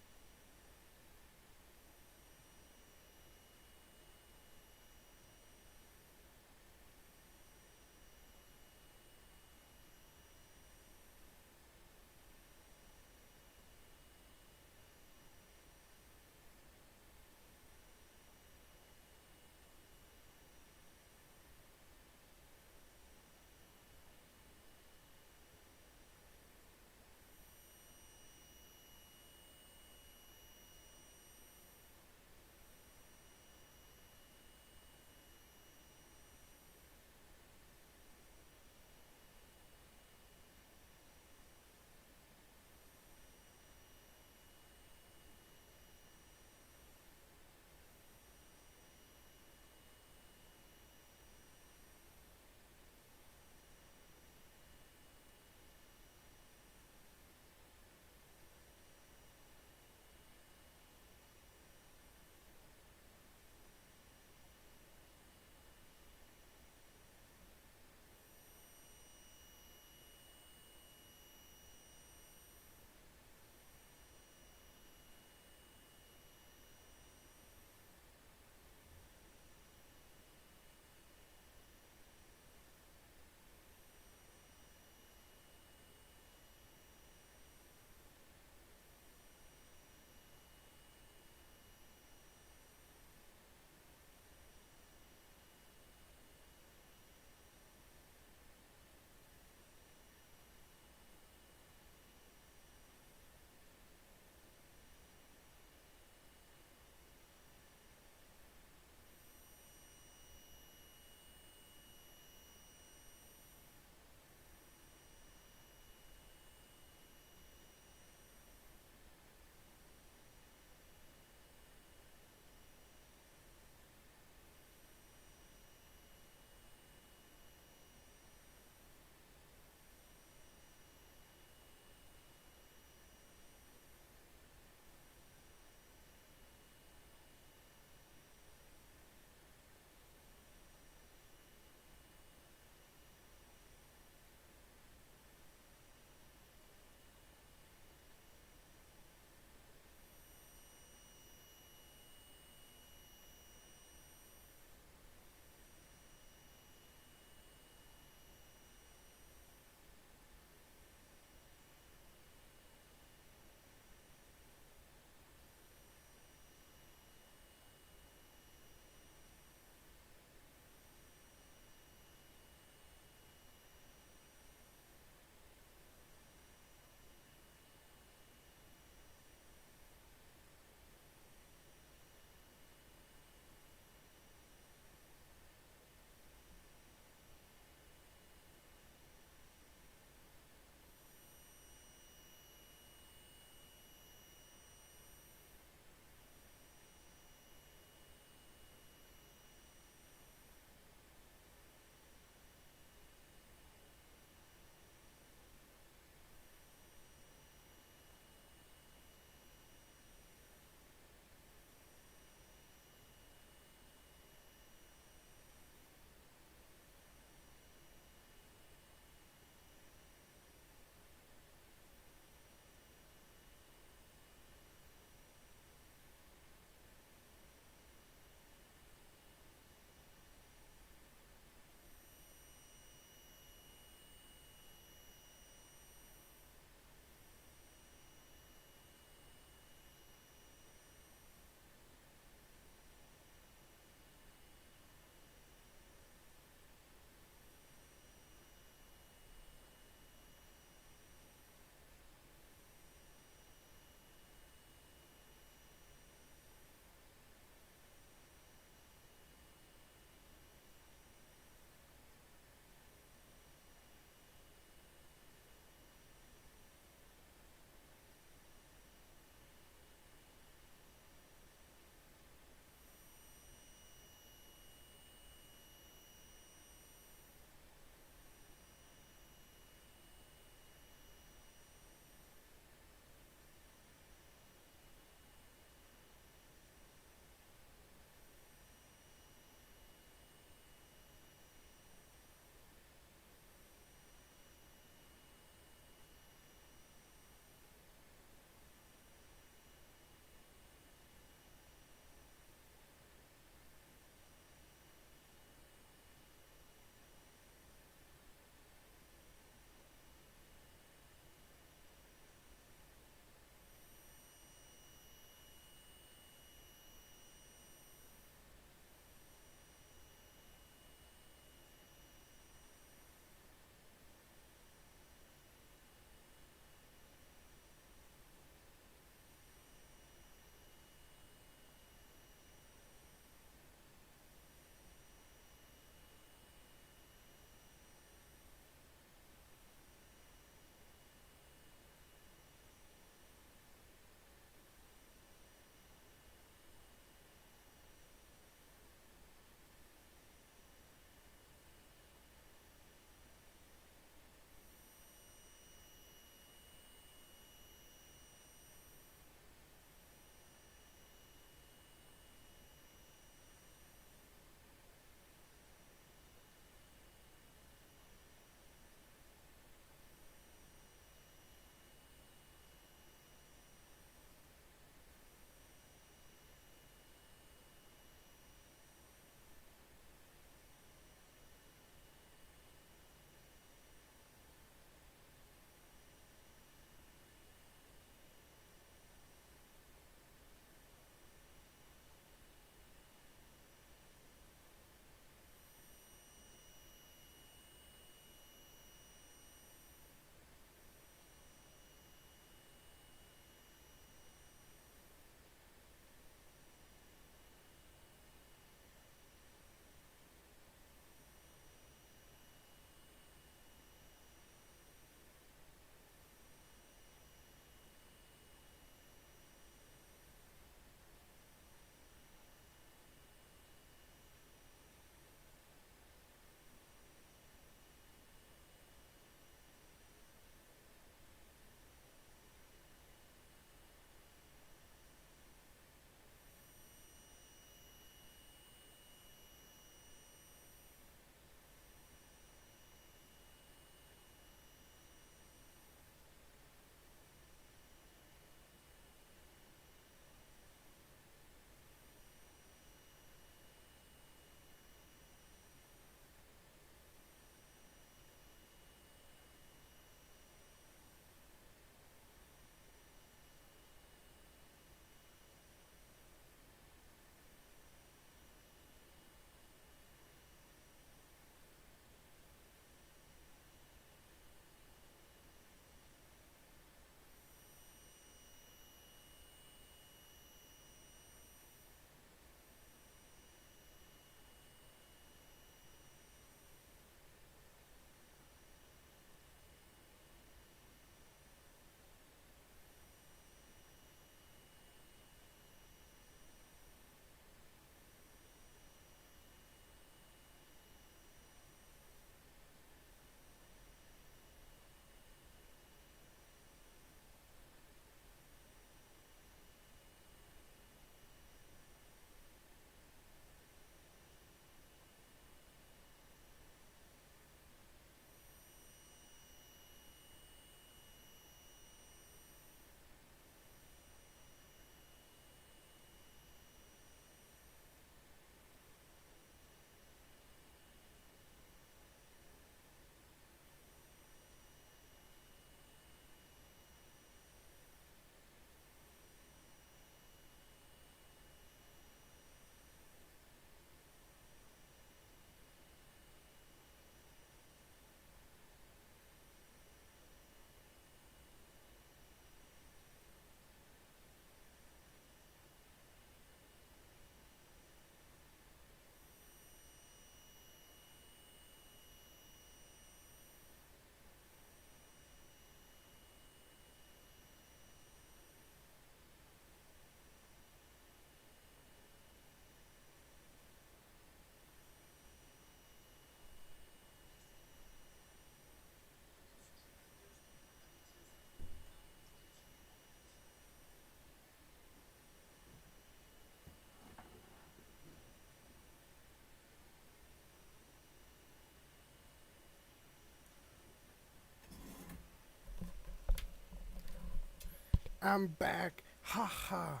I'm back. Ha ha.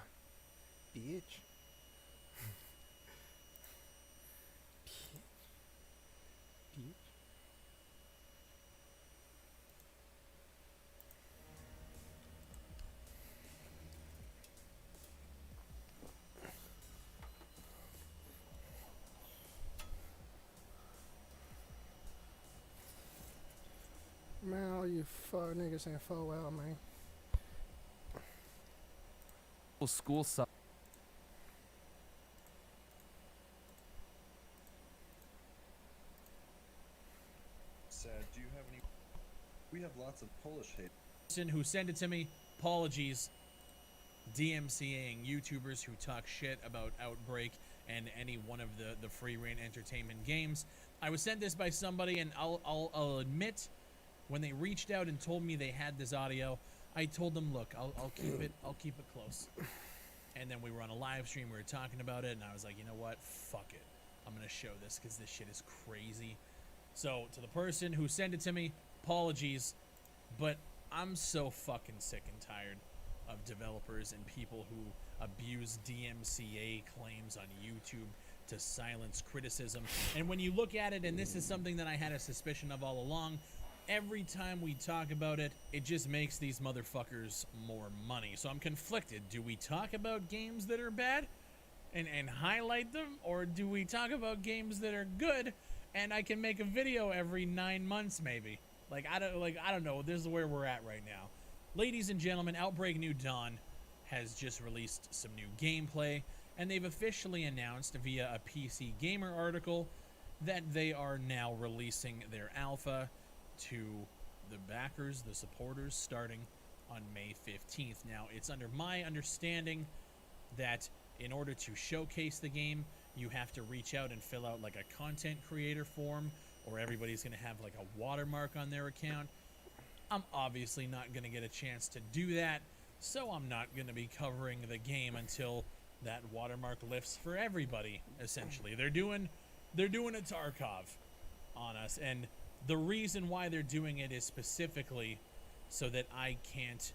Bitch. Bitch. Man, all you fuck niggas ain't fuck well, man. School sucks. Sad. Do you have any? We have lots of Polish hate. Person who sent it to me, apologies. DMCAing YouTubers who talk shit about Outbreak and any one of the free reign entertainment games. I was sent this by somebody, and I'll admit, when they reached out and told me they had this audio, I told them, look, I'll keep it close. And then we were on a live stream, we were talking about it, and I was like, you know what, fuck it, I'm gonna show this because this shit is crazy. So to the person who sent it to me, apologies, but I'm so fucking sick and tired of developers and people who abuse DMCA claims on YouTube to silence criticism. And when you look at it, and this is something that I had a suspicion of all along, every time we talk about it, it just makes these motherfuckers more money. So I'm conflicted. Do we talk about games that are bad and highlight them, or do we talk about games that are good and I can make a video every 9 months maybe? I don't know. This is where we're at right now. Ladies and gentlemen, Outbreak New Dawn has just released some new gameplay, and they've officially announced via a PC Gamer article that they are now releasing their alpha to the backers, the supporters, starting on May 15th. Now, it's under my understanding that in order to showcase the game, you have to reach out and fill out like a content creator form, or everybody's going to have like a watermark on their account. I'm obviously not going to get a chance to do that, so I'm not going to be covering the game until that watermark lifts for everybody, essentially. They're doing a Tarkov on us, and the reason why they're doing it is specifically so that I can't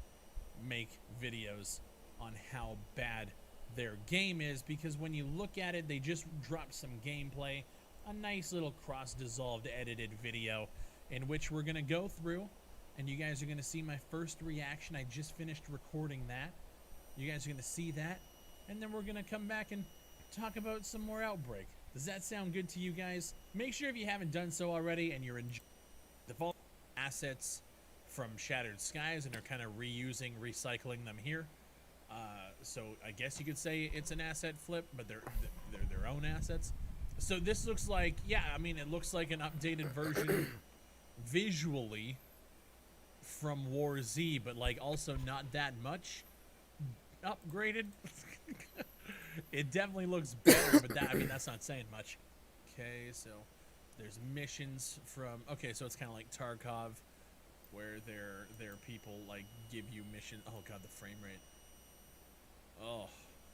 make videos on how bad their game is, because when you look at it, they just dropped some gameplay, a nice little cross-dissolved edited video in which we're going to go through, and you guys are going to see my first reaction. I just finished recording that. You guys are going to see that, and then we're going to come back and talk about some more Outbreak. Does that sound good to you guys? Make sure if you haven't done so already and you're enjoying the default assets from Shattered Skies and are kind of recycling them here. So I guess you could say it's an asset flip, but they're their own assets. So this looks like, yeah, I mean, it looks like an updated version visually from War Z, but like also not that much upgraded. It definitely looks better, but that, I mean, that's not saying much. Okay, so there's missions from, okay, so it's kind of like Tarkov, where their people like give you missions. Oh god, the frame rate. Oh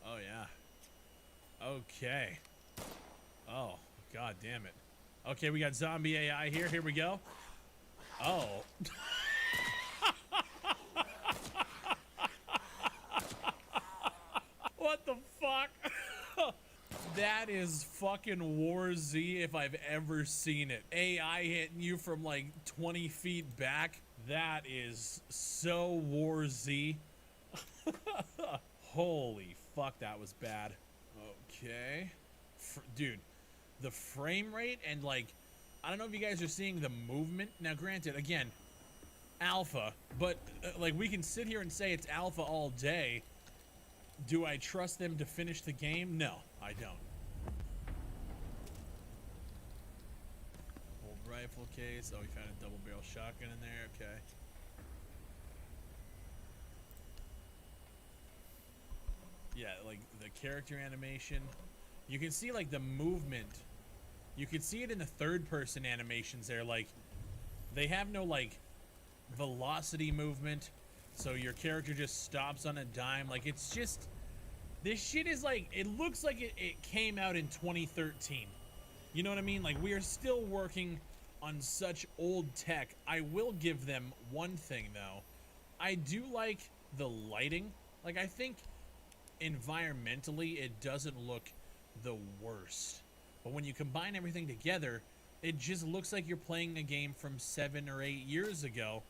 yeah. Okay. Oh god damn it. Okay, we got zombie AI here. Here we go. Oh. What the fuck? That is fucking War Z if I've ever seen it. AI hitting you from like 20 feet back. That is so War Z. Holy fuck, that was bad. Okay. Dude, the frame rate and like, I don't know if you guys are seeing the movement. Now granted, again, alpha, but like we can sit here and say it's alpha all day. Do I trust them to finish the game? No, I don't. Old rifle case. Oh, we found a double barrel shotgun in there. Okay. Yeah, like the character animation. You can see like the movement. You can see it in the third person animations there. Like they have no like velocity movement. So your character just stops on a dime. Like it's just, this shit is like, it looks like it came out in 2013. You know what I mean? Like we are still working on such old tech. I will give them one thing though. I do like the lighting, like, I think environmentally it doesn't look the worst. But when you combine everything together, it just looks like you're playing a game from 7 or 8 years ago.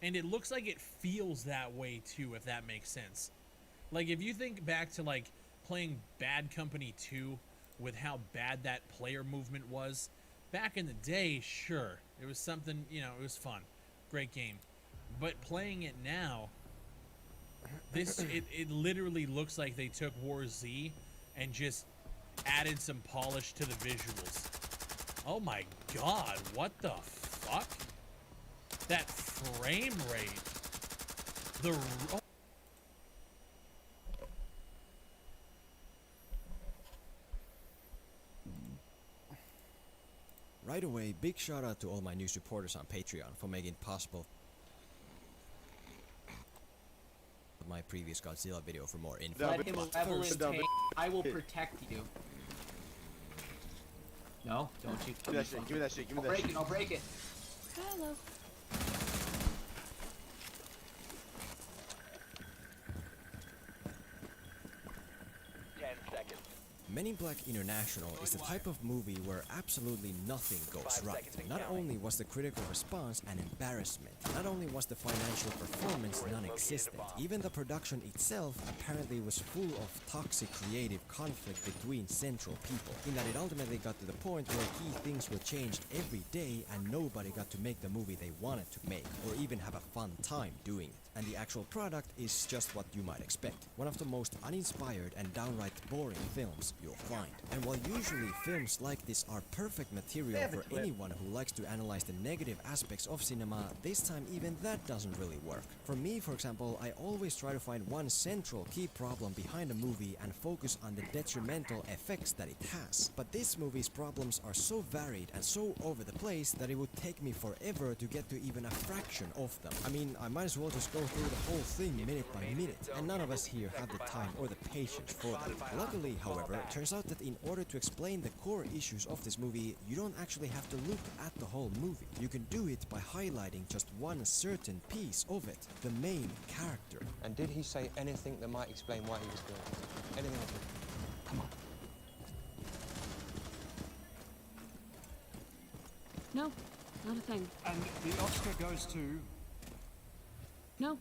And it looks like it feels that way too, if that makes sense. Like, if you think back to, like, playing Bad Company 2 with how bad that player movement was, back in the day, sure, it was something, you know, it was fun. Great game. But playing it now, it literally looks like they took War Z and just added some polish to the visuals. Oh my god, what the fuck? That frame rate. Oh. Right away, big shout out to all my new supporters on Patreon for making it possible. My previous Godzilla video for more info. Let him level his tank. I will protect you. No, don't you? Give me that shit. Give me that shit. Give me that shit. I'll break it. Hello. Men in Black International is the type of movie where absolutely nothing goes right. Not only was the critical response an embarrassment, not only was the financial performance non-existent, even the production itself apparently was full of toxic creative conflict between central people, in that it ultimately got to the point where key things were changed every day and nobody got to make the movie they wanted to make, or even have a fun time doing it. And the actual product is just what you might expect. One of the most uninspired and downright boring films you'll find. And while usually films like this are perfect material for anyone who likes to analyze the negative aspects of cinema, this time even that doesn't really work. For me, for example, I always try to find one central key problem behind a movie and focus on the detrimental effects that it has. But this movie's problems are so varied and so over the place that it would take me forever to get to even a fraction of them. I mean, I might as well just go through the whole thing minute by minute, and none of us here have the time or the patience for that. Luckily, however, it turns out that in order to explain the core issues of this movie, you don't actually have to look at the whole movie. You can do it by highlighting just one certain piece of it, the main character. And did he say anything that might explain why he was doing it? Anything at all? Come on. No, not a thing. And the Oscar goes to... No,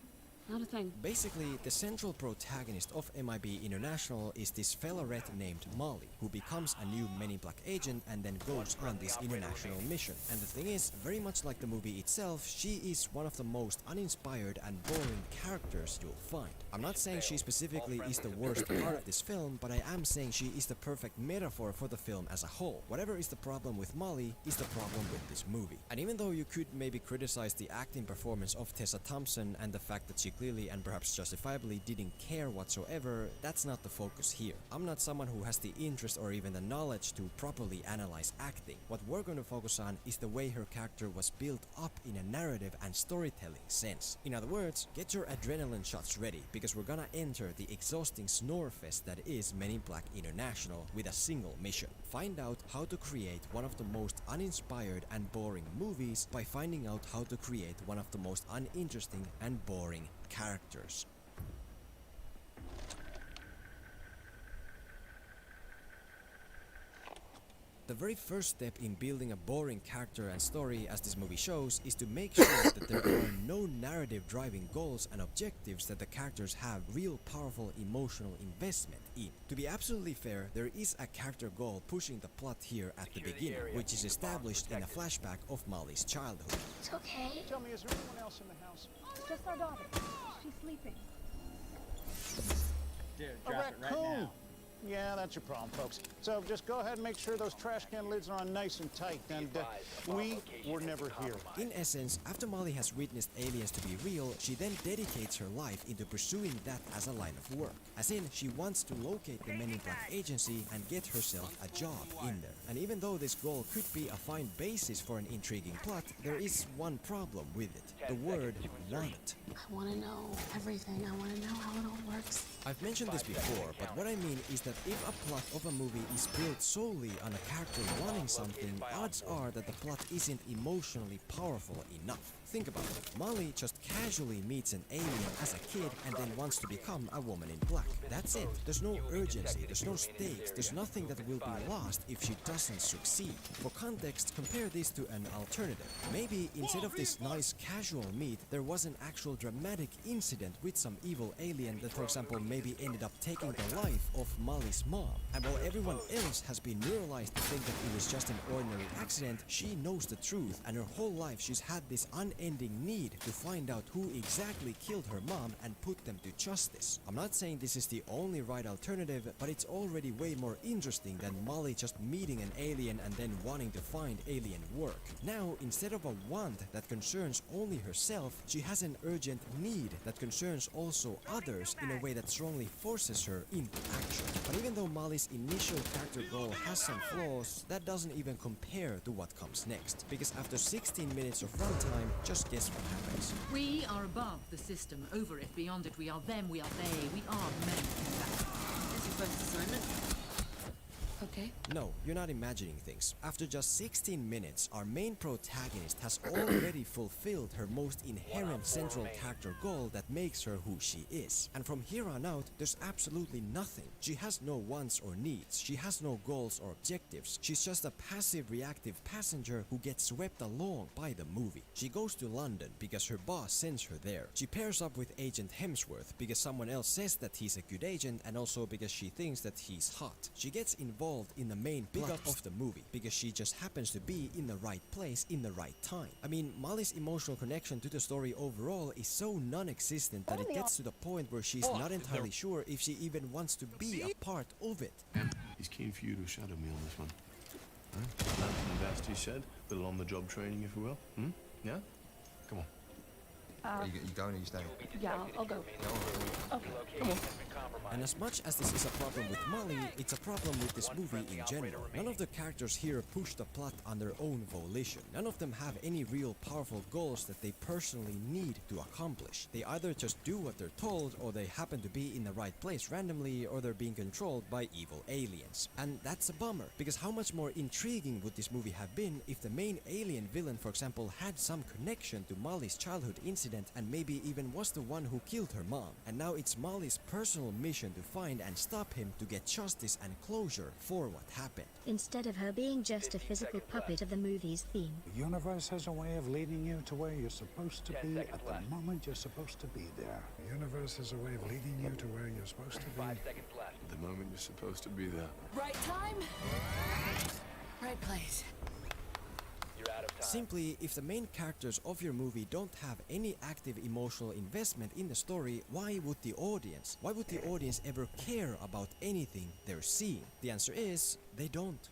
not a thing. Basically, the central protagonist of MIB International is this fellerette named Molly, who becomes a new Men in Black agent and then goes on this international mission. And the thing is, very much like the movie itself, she is one of the most uninspired and boring characters you'll find. I'm not saying she specifically is the worst part of this film, but I am saying she is the perfect metaphor for the film as a whole. Whatever is the problem with Molly is the problem with this movie. And even though you could maybe criticize the acting performance of Tessa Thompson and the fact that she clearly and perhaps justifiably didn't care whatsoever, that's not the focus here. I'm not someone who has the interest or even the knowledge to properly analyze acting. What we're going to focus on is the way her character was built up in a narrative and storytelling sense. In other words, get your adrenaline shots ready, because we're gonna enter the exhausting snore fest that is Men in Black International with a single mission. Find out how to create one of the most uninspired and boring movies by finding out how to create one of the most uninteresting and boring characters. The very first step in building a boring character and story, as this movie shows, is to make sure that there are no narrative driving goals and objectives that the characters have real powerful emotional investment in. To be absolutely fair, there is a character goal pushing the plot here at the beginning, which is established in a flashback of Molly's childhood. It's okay. Tell me, is there anyone else in the house? Just our daughter. She's sleeping. Dude, A drop it right raccoon. now. Yeah, that's your problem, folks. So just go ahead and make sure those trash can lids are on nice and tight, and we were never here. In essence, after Molly has witnessed aliens to be real, she then dedicates her life into pursuing that as a line of work. As in, she wants to locate the Men in Black agency and get herself a job in there. And even though this goal could be a fine basis for an intriguing plot, there is one problem with it. The word want. I want to know everything. I want to know how it all works. I've mentioned this before, but what I mean is that if a plot of a movie is built solely on a character wanting something, odds are that the plot isn't emotionally powerful enough. think about it. Molly just casually meets an alien as a kid and then wants to become a woman in black. That's it. There's no urgency, there's no stakes, there's nothing that will be lost if she doesn't succeed. For context, compare this to an alternative. Maybe instead of this nice casual meet, there was an actual dramatic incident with some evil alien that, for example, maybe ended up taking the life of Molly's mom. And while everyone else has been neuralized to think that it was just an ordinary accident, she knows the truth, and her whole life she's had this unending need to find out who exactly killed her mom and put them to justice. I'm not saying this is the only right alternative, but it's already way more interesting than Molly just meeting an alien and then wanting to find alien work. Now, instead of a want that concerns only herself, she has an urgent need that concerns also others in a way that strongly forces her into action. But even though Molly's initial character goal has some flaws, that doesn't even compare to what comes next. Because after 16 minutes of runtime, just guess what happens. We are above the system, over it, beyond it. We are them, we are they, we are men, in fact. This is your first assignment. Okay. No, you're not imagining things. After just 16 minutes, our main protagonist has already fulfilled her most inherent central character goal that makes her who she is. And from here on out, there's absolutely nothing. She has no wants or needs. She has no goals or objectives. She's just a passive reactive passenger who gets swept along by the movie. She goes to London because her boss sends her there. She pairs up with Agent Hemsworth because someone else says that he's a good agent, and also because she thinks that he's hot. She gets involved in the main plot of the movie because she just happens to be in the right place in the right time. I mean, Molly's emotional connection to the story overall is so non-existent that it gets to the point where she's not entirely sure if she even wants to be a part of it. He's keen for you to shadow me on this one. Huh? Learn from the best, he said. Little on-the-job training, if you will. Yeah? Come on. Are you going or you staying? Yeah, I'll go. Okay. Come on. And as much as this is a problem with Molly, it's a problem with this movie in general. None of the characters here push the plot on their own volition. None of them have any real powerful goals that they personally need to accomplish. They either just do what they're told, or they happen to be in the right place randomly, or they're being controlled by evil aliens. And that's a bummer, because how much more intriguing would this movie have been if the main alien villain, for example, had some connection to Molly's childhood incident and maybe even was the one who killed her mom. And now it's Molly's personal mission to find and stop him to get justice and closure for what happened. Instead of her being just a physical puppet of the movie's theme. The universe has a way of leading you to where you're supposed to be at the moment you're supposed to be there. The universe has a way of leading you to where you're supposed to be. 5 seconds left. The moment you're supposed to be there. Right time, right place. You're out of time. Simply, if the main characters of your movie don't have any active emotional investment in the story, why would the audience ever care about anything they're seeing? The answer is, they don't.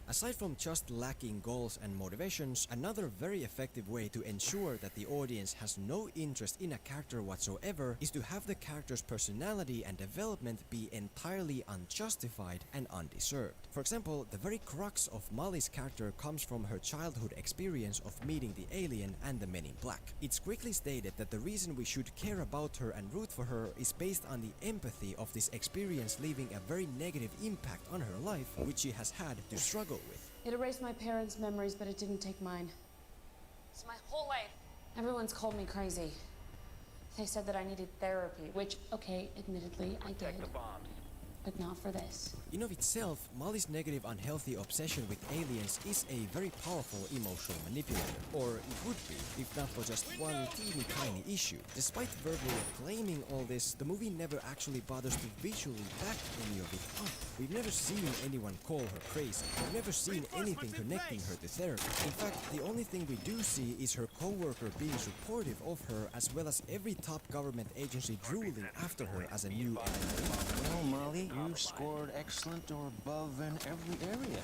Aside from just lacking goals and motivations, another very effective way to ensure that the audience has no interest in a character whatsoever is to have the character's personality and development be entirely unjustified and undeserved. For example, the very crux of Molly's character comes from her childhood experience of meeting the alien and the Men in Black. It's quickly stated that the reason we should care about her and root for her is based on the empathy of this experience leaving a very negative impact on her life, which she has had to struggle with. It erased my parents' memories, but it didn't take mine. It's my whole life. Everyone's called me crazy. They said that I needed therapy, which, okay, admittedly, I did. But not for this. In of itself, Molly's negative unhealthy obsession with aliens is a very powerful emotional manipulator. Or it would be, if not for just one teeny tiny issue. Despite verbally claiming all this, the movie never actually bothers to visually back any of it up. We've never seen anyone call her crazy. We've never seen anything connecting her to therapy. In fact, the only thing we do see is her co-worker being supportive of her, as well as every top government agency drooling after her as a new enemy. Well, Molly, you've scored excellent or above in every area.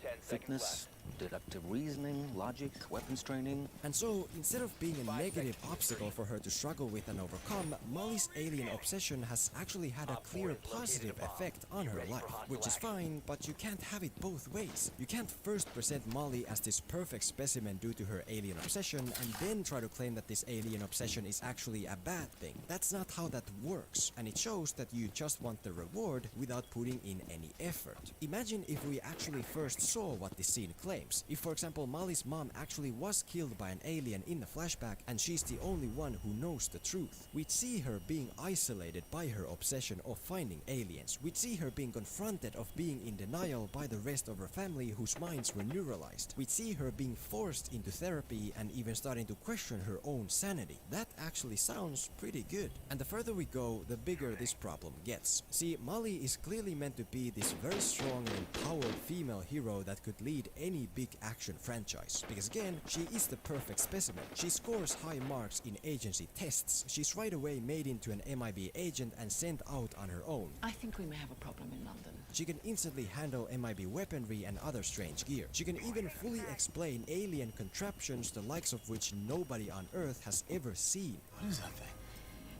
10 Fitness, seconds deductive reasoning, logic, weapons training. And so, instead of being a negative obstacle for her to struggle with and overcome, Molly's alien obsession has actually had a clear positive effect on her life. Which is fine, but you can't have it both ways. You can't first present Molly as this perfect specimen due to her alien obsession and then try to claim that this alien obsession is actually a bad thing. That's not how that works, and it shows that you just want the reward without putting in any effort. Imagine if we actually first saw what this scene claims. If, for example, Molly's mom actually was killed by an alien in the flashback and she's the only one who knows the truth, we'd see her being isolated by her obsession of finding aliens. We'd see her being confronted of being in denial by the rest of her family whose minds were neuralized. We'd see her being forced into therapy and even starting to question her own sanity. That actually sounds pretty good. And the further we go, the bigger this problem gets. See, Molly is clearly meant to be this very strong and empowered female hero that could lead any big action franchise. Because again, she is the perfect specimen. She scores high marks in agency tests. She's right away made into an MIB agent and sent out on her own. I think we may have a problem in London. She can instantly handle MIB weaponry and other strange gear. She can even fully explain alien contraptions the likes of which nobody on Earth has ever seen. What is that thing?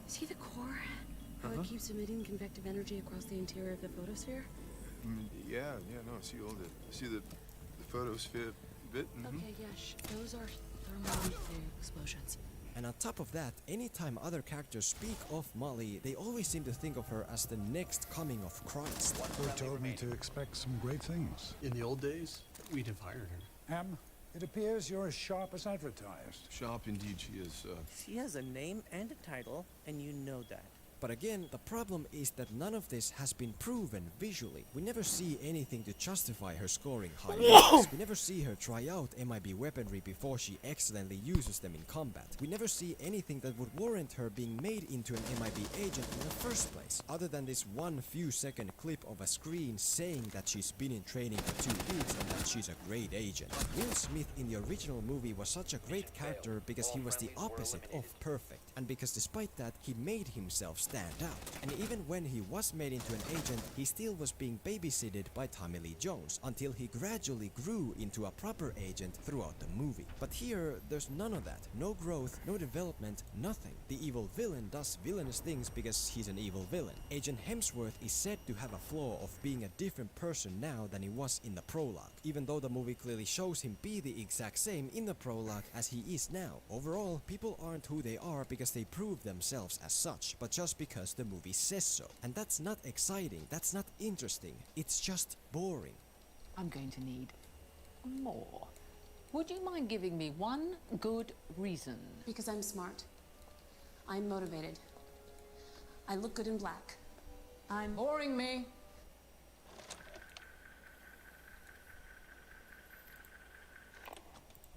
See the core? How it keeps emitting convective energy across the interior of the photosphere? Yeah, no, I see all the... See the photosphere bit? Okay, those are thermonuclear explosions. And on top of that, anytime other characters speak of Molly, they always seem to think of her as the next coming of Christ. They told me to expect some great things. In the old days, we'd have hired her. It appears you're as sharp as advertised. Sharp indeed she is, She has a name and a title, and you know that. But again, the problem is that none of this has been proven visually. We never see anything to justify her scoring high marks. We never see her try out MIB weaponry before she excellently uses them in combat. We never see anything that would warrant her being made into an MIB agent in the first place, other than this one few second clip of a screen saying that she's been in training for 2 weeks and that she's a great agent. Will Smith in the original movie was such a great character because he was the opposite of perfect, and because despite that, he made himself stand out. And even when he was made into an agent, he still was being babysitted by Tommy Lee Jones until he gradually grew into a proper agent throughout the movie. But here, there's none of that. No growth, no development, nothing. The evil villain does villainous things because he's an evil villain. Agent Hemsworth is said to have a flaw of being a different person now than he was in the prologue, even though the movie clearly shows him be the exact same in the prologue as he is now. Overall, people aren't who they are because they prove themselves as such, but just because the movie says so. And that's not exciting, that's not interesting, it's just boring. I'm going to need more. Would you mind giving me one good reason? Because I'm smart. I'm motivated. I look good in black. I'm boring me.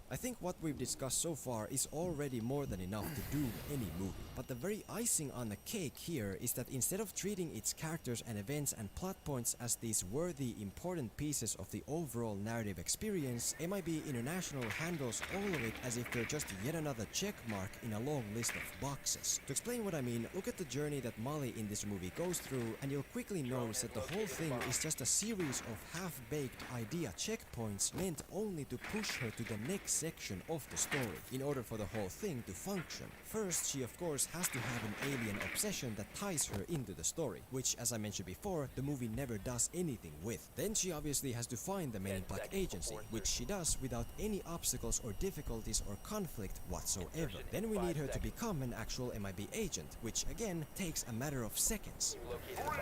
I think what we've discussed so far is already more than enough to do any movie. But the very icing on the cake here is that instead of treating its characters and events and plot points as these worthy, important pieces of the overall narrative experience, MIB International handles all of it as if they're just yet another check mark in a long list of boxes. To explain what I mean, look at the journey that Molly in this movie goes through, and you'll quickly notice that the whole thing is just a series of half-baked idea checkpoints meant only to push her to the next section of the story in order for the whole thing to function. First, she of course has to have an alien obsession that ties her into the story, which, as I mentioned before, the movie never does anything with. Then she obviously has to find the Men in Black agency, which she does without any obstacles or difficulties or conflict whatsoever. Then we need her to become an actual MIB agent, which again takes a matter of seconds. Located a bomb.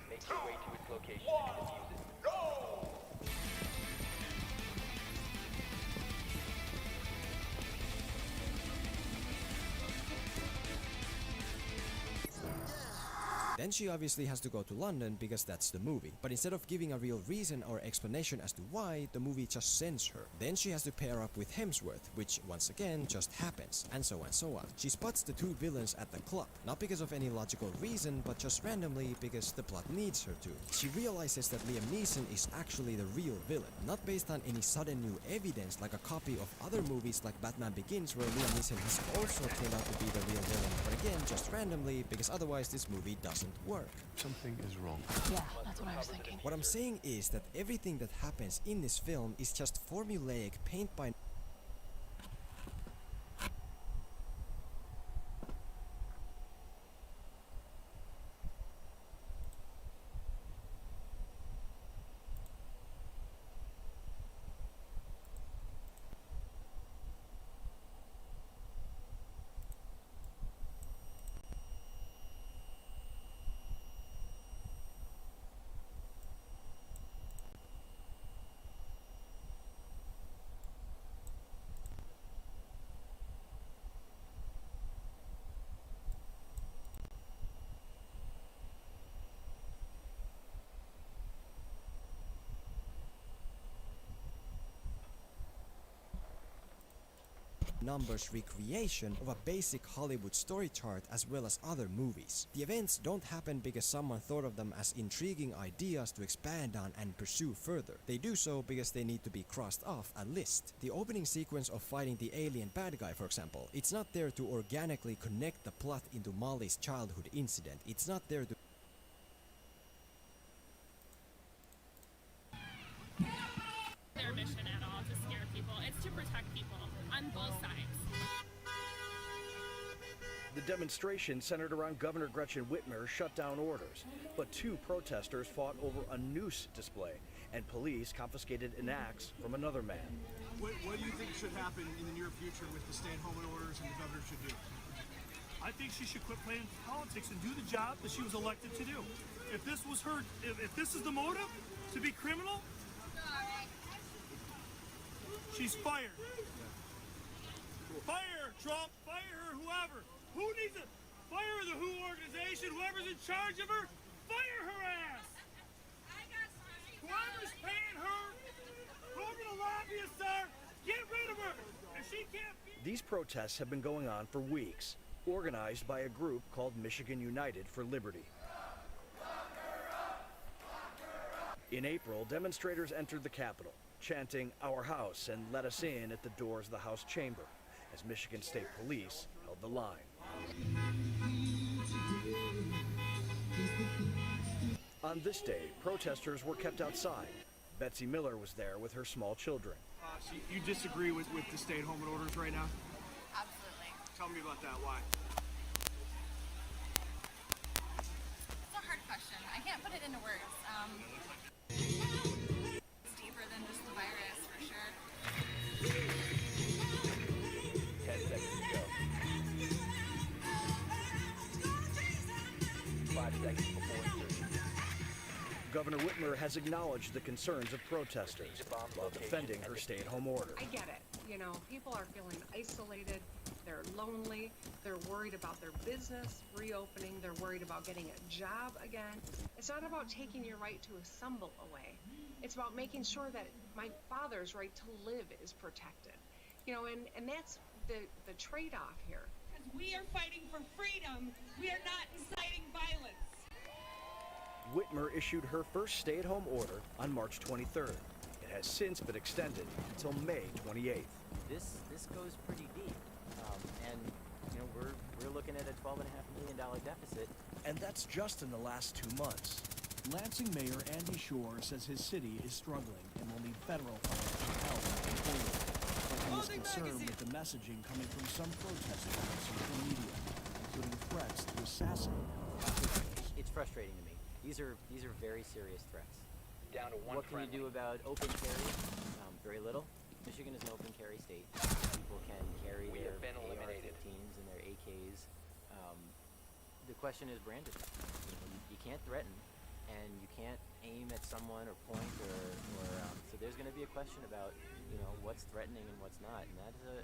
Make your way to its location and defuse it. Then she obviously has to go to London because that's the movie. But instead of giving a real reason or explanation as to why, the movie just sends her. Then she has to pair up with Hemsworth, which once again just happens, and so on. She spots the 2 villains at the club, not because of any logical reason, but just randomly because the plot needs her to. She realizes that Liam Neeson is actually the real villain, not based on any sudden new evidence like a copy of other movies like Batman Begins where Liam Neeson has also turned out to be the real villain, but again just randomly because otherwise this movie doesn't work. Something is wrong. Yeah, that's what I was thinking. What I'm saying is that everything that happens in this film is just formulaic paint by numbers recreation of a basic Hollywood story chart as well as other movies. The events don't happen because someone thought of them as intriguing ideas to expand on and pursue further. They do so because they need to be crossed off a list. The opening sequence of fighting the alien bad guy, for example, it's not there to organically connect the plot into Molly's childhood incident. It's not there to their mission at all to scare people. It's to protect people on both sides. The demonstration centered around Governor Gretchen Whitmer's shutdown orders, but two protesters fought over a noose display, and police confiscated an axe from another man. What do you think should happen in the near future with the stay-at-home orders and the governor should do? I think she should quit playing politics and do the job that she was elected to do. If this was her, if this is the motive, to be criminal, she's fired. Fire Trump, fire her, whoever. Who needs to fire the WHO organization? Whoever's in charge of her, fire her ass. Whoever's paying her, whoever the lobbyists are, get rid of her. If she can't be. These protests have been going on for weeks, organized by a group called Michigan United for Liberty. In April, demonstrators entered the Capitol, chanting "Our House" and "Let us in" at the doors of the House chamber, as Michigan State Police held the line. On this day, protesters were kept outside. Betsy Miller was there with her small children. So you disagree with the stay-at-home orders right now? Absolutely. Tell me about that. Why? It's a hard question. I can't put it into words. It's deeper than just the virus, for sure. 10 seconds to go. 5 seconds before insertion. Governor Whitmer has acknowledged the concerns of protesters while defending her stay-at-home order. I get it. You know, people are feeling isolated. They're lonely. They're worried about their business reopening. They're worried about getting a job again. It's not about taking your right to assemble away. It's about making sure that my father's right to live is protected. You know, and that's the trade-off here. Because we are fighting for freedom. We are not inciting violence. Whitmer issued her first stay-at-home order on March 23rd. It has since been extended until May 28th. This goes pretty deep, and you know we're looking at a $12.5 million deficit. And that's just in the last 2 months. Lansing Mayor Andy Shore says his city is struggling and will need federal financial help moving forward. But he is concerned with the messaging coming from some protesters on social media, including threats to assassinate them. It's frustrating to me. These are very serious threats. Down to one. What can you do about open carry? Very little. Michigan is an open carry state. People can carry their AR-15s and their AKs. The question is branded. You can't threaten, and you can't aim at someone or point so there's going to be a question about what's threatening and what's not, and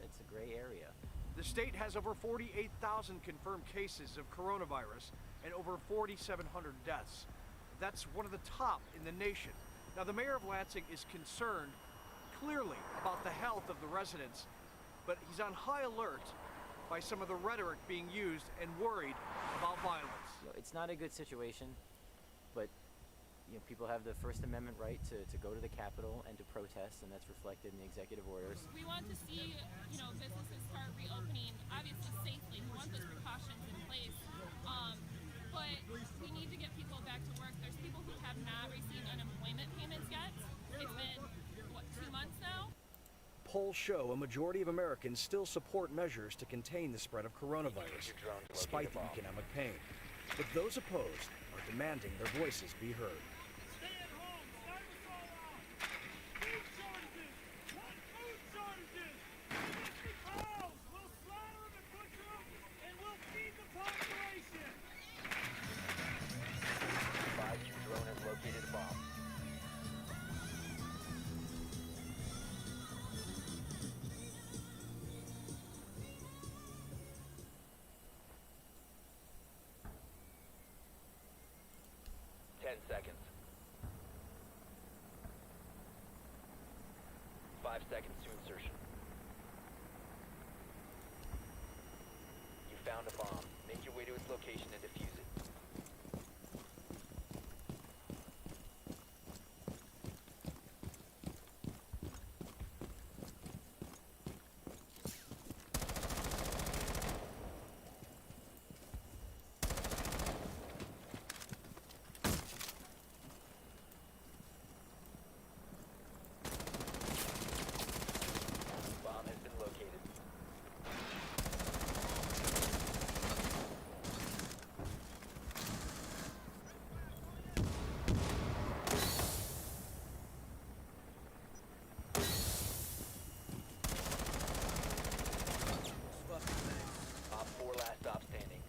it's a gray area. The state has over 48,000 confirmed cases of coronavirus and over 4,700 deaths. That's one of the top in the nation. Now, the mayor of Lansing is concerned clearly about the health of the residents, but he's on high alert by some of the rhetoric being used and worried about violence. It's not a good situation, but people have the First Amendment right to go to the Capitol and to protest, and that's reflected in the executive orders. We want to see, businesses start reopening, obviously safely. We want those precautions in place. But we need polls show a majority of Americans still support measures to contain the spread of coronavirus, despite the economic pain. But those opposed are demanding their voices be heard. Seconds. 5 seconds to insertion. You found a bomb. Make your way to its location and defuse it. Bomb has been located. Op 4 last stop standing.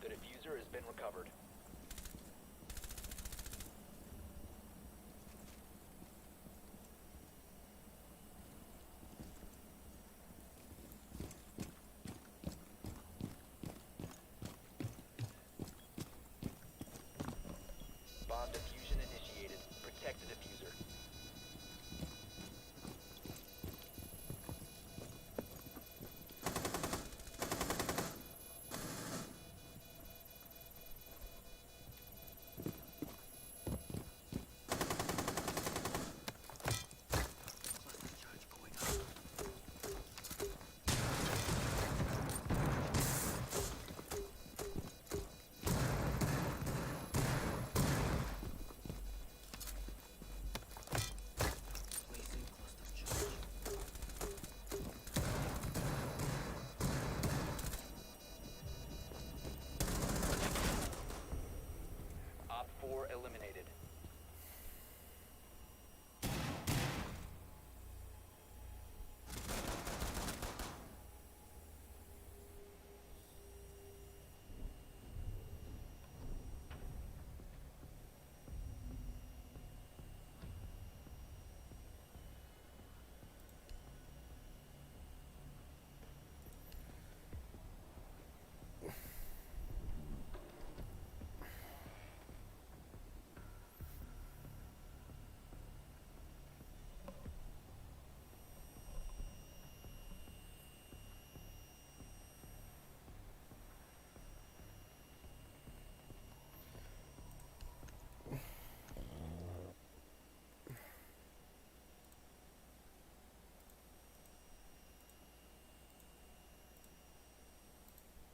The diffuser has been recovered. Bomb diffusion initiated. Protect the diffuser. Op 4 eliminated.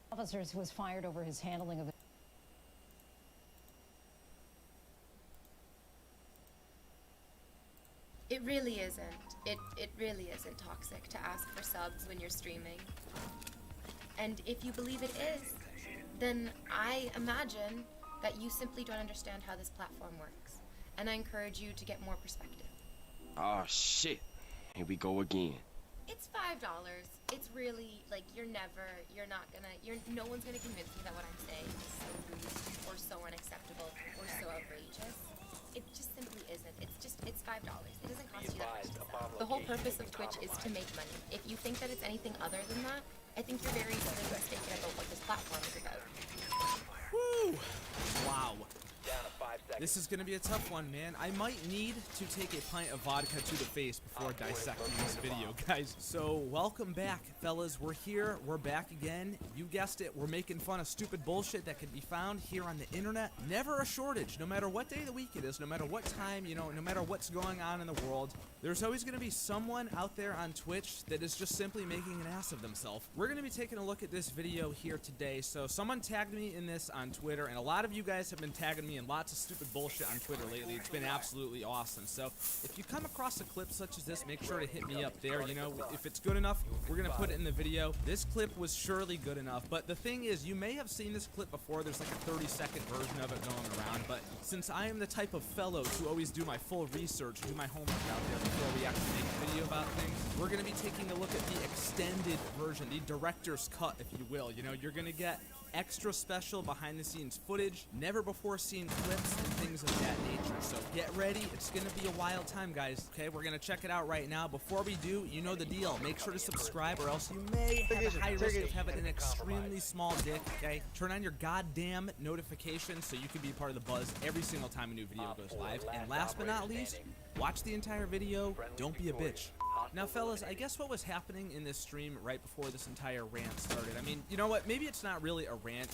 Officers was fired over his handling of the It really isn't. It really isn't toxic to ask for subs when you're streaming. And if you believe it is, then I imagine that you simply don't understand how this platform works. And I encourage you to get more perspective. Oh shit. Here we go again. It's $5. It's really, like, no one's gonna convince me that what I'm saying is so rude or so unacceptable or so outrageous. It just simply isn't. It's $5. It doesn't cost you that much to sell. The whole purpose of Twitch is to make money. If you think that it's anything other than that, I think you're very mistaken about what this platform is about. Woo! Wow. Down to 5 seconds. This is gonna be a tough one, man. I might need to take a pint of vodka to the face before dissecting this video, guys. So, welcome back, fellas. We're here. We're back again. You guessed it. We're making fun of stupid bullshit that can be found here on the internet. Never a shortage. No matter what day of the week it is, no matter what time, you know, no matter what's going on in the world, there's always gonna be someone out there on Twitch that is just simply making an ass of themselves. We're gonna be taking a look at this video here today. So, someone tagged me in this on Twitter, and a lot of you guys have been tagging me in lots of stupid bullshit on Twitter lately. It's been absolutely awesome. So if you come across a clip such as this, make sure to hit me up there. You know, if it's good enough, we're gonna put it in the video. This clip was surely good enough, but the thing is, you may have seen this clip before. There's like a 30-second version of it going around, but since I am the type of fellow to always do my full research, do my homework out there before we actually make a video about things, we're gonna be taking a look at the extended version, the director's cut, if you will. You know, you're gonna get extra special behind the scenes footage, never before seen clips and things of that nature. So get ready, it's gonna be a wild time, guys. Okay, we're gonna check it out right now. Before we do, you know the deal. Make sure to subscribe or else you may have a high risk of having an extremely small dick, okay? Turn on your goddamn notifications so you can be part of the buzz every single time a new video goes live. And last but not least, watch the entire video, don't be a bitch. Now, fellas, I guess what was happening in this stream right before this entire rant started, I mean, you know what, maybe it's not really a rant,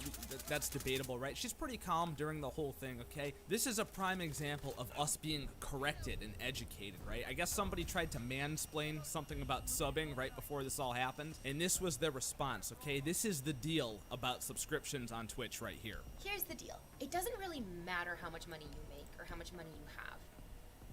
that's debatable, right? She's pretty calm during the whole thing, okay? This is a prime example of us being corrected and educated, right? I guess somebody tried to mansplain something about subbing right before this all happened, and this was their response, okay? This is the deal about subscriptions on Twitch right here. Here's the deal. It doesn't really matter how much money you make or how much money you have.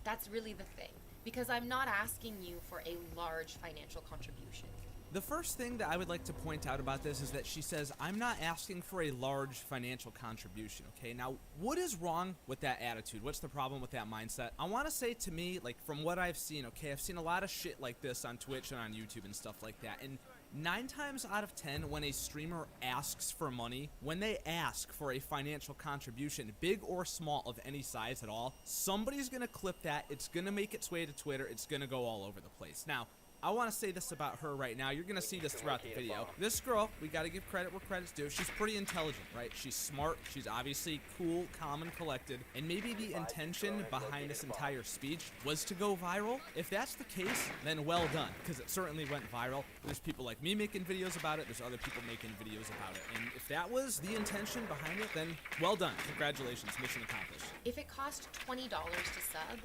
That's really the thing. Because I'm not asking you for a large financial contribution. The first thing that I would like to point out about this is that she says, I'm not asking for a large financial contribution, okay? Now, what is wrong with that attitude? What's the problem with that mindset? I want to say, to me, like, from what I've seen, okay, I've seen a lot of shit like this on Twitch and on YouTube and stuff like that, and 9 times out of 10, when a streamer asks for money, when they ask for a financial contribution, big or small of any size at all, somebody's gonna clip that, it's gonna make its way to Twitter, it's gonna go all over the place. Now, I want to say this about her right now. You're going to see this throughout the video. This girl, we got to give credit where credit's due. She's pretty intelligent, right? She's smart. She's obviously cool, calm, and collected. And maybe the intention behind this entire speech was to go viral. If that's the case, then well done, because it certainly went viral. There's people like me making videos about it. There's other people making videos about it. And if that was the intention behind it, then well done. Congratulations. Mission accomplished. If it cost $20 to sub,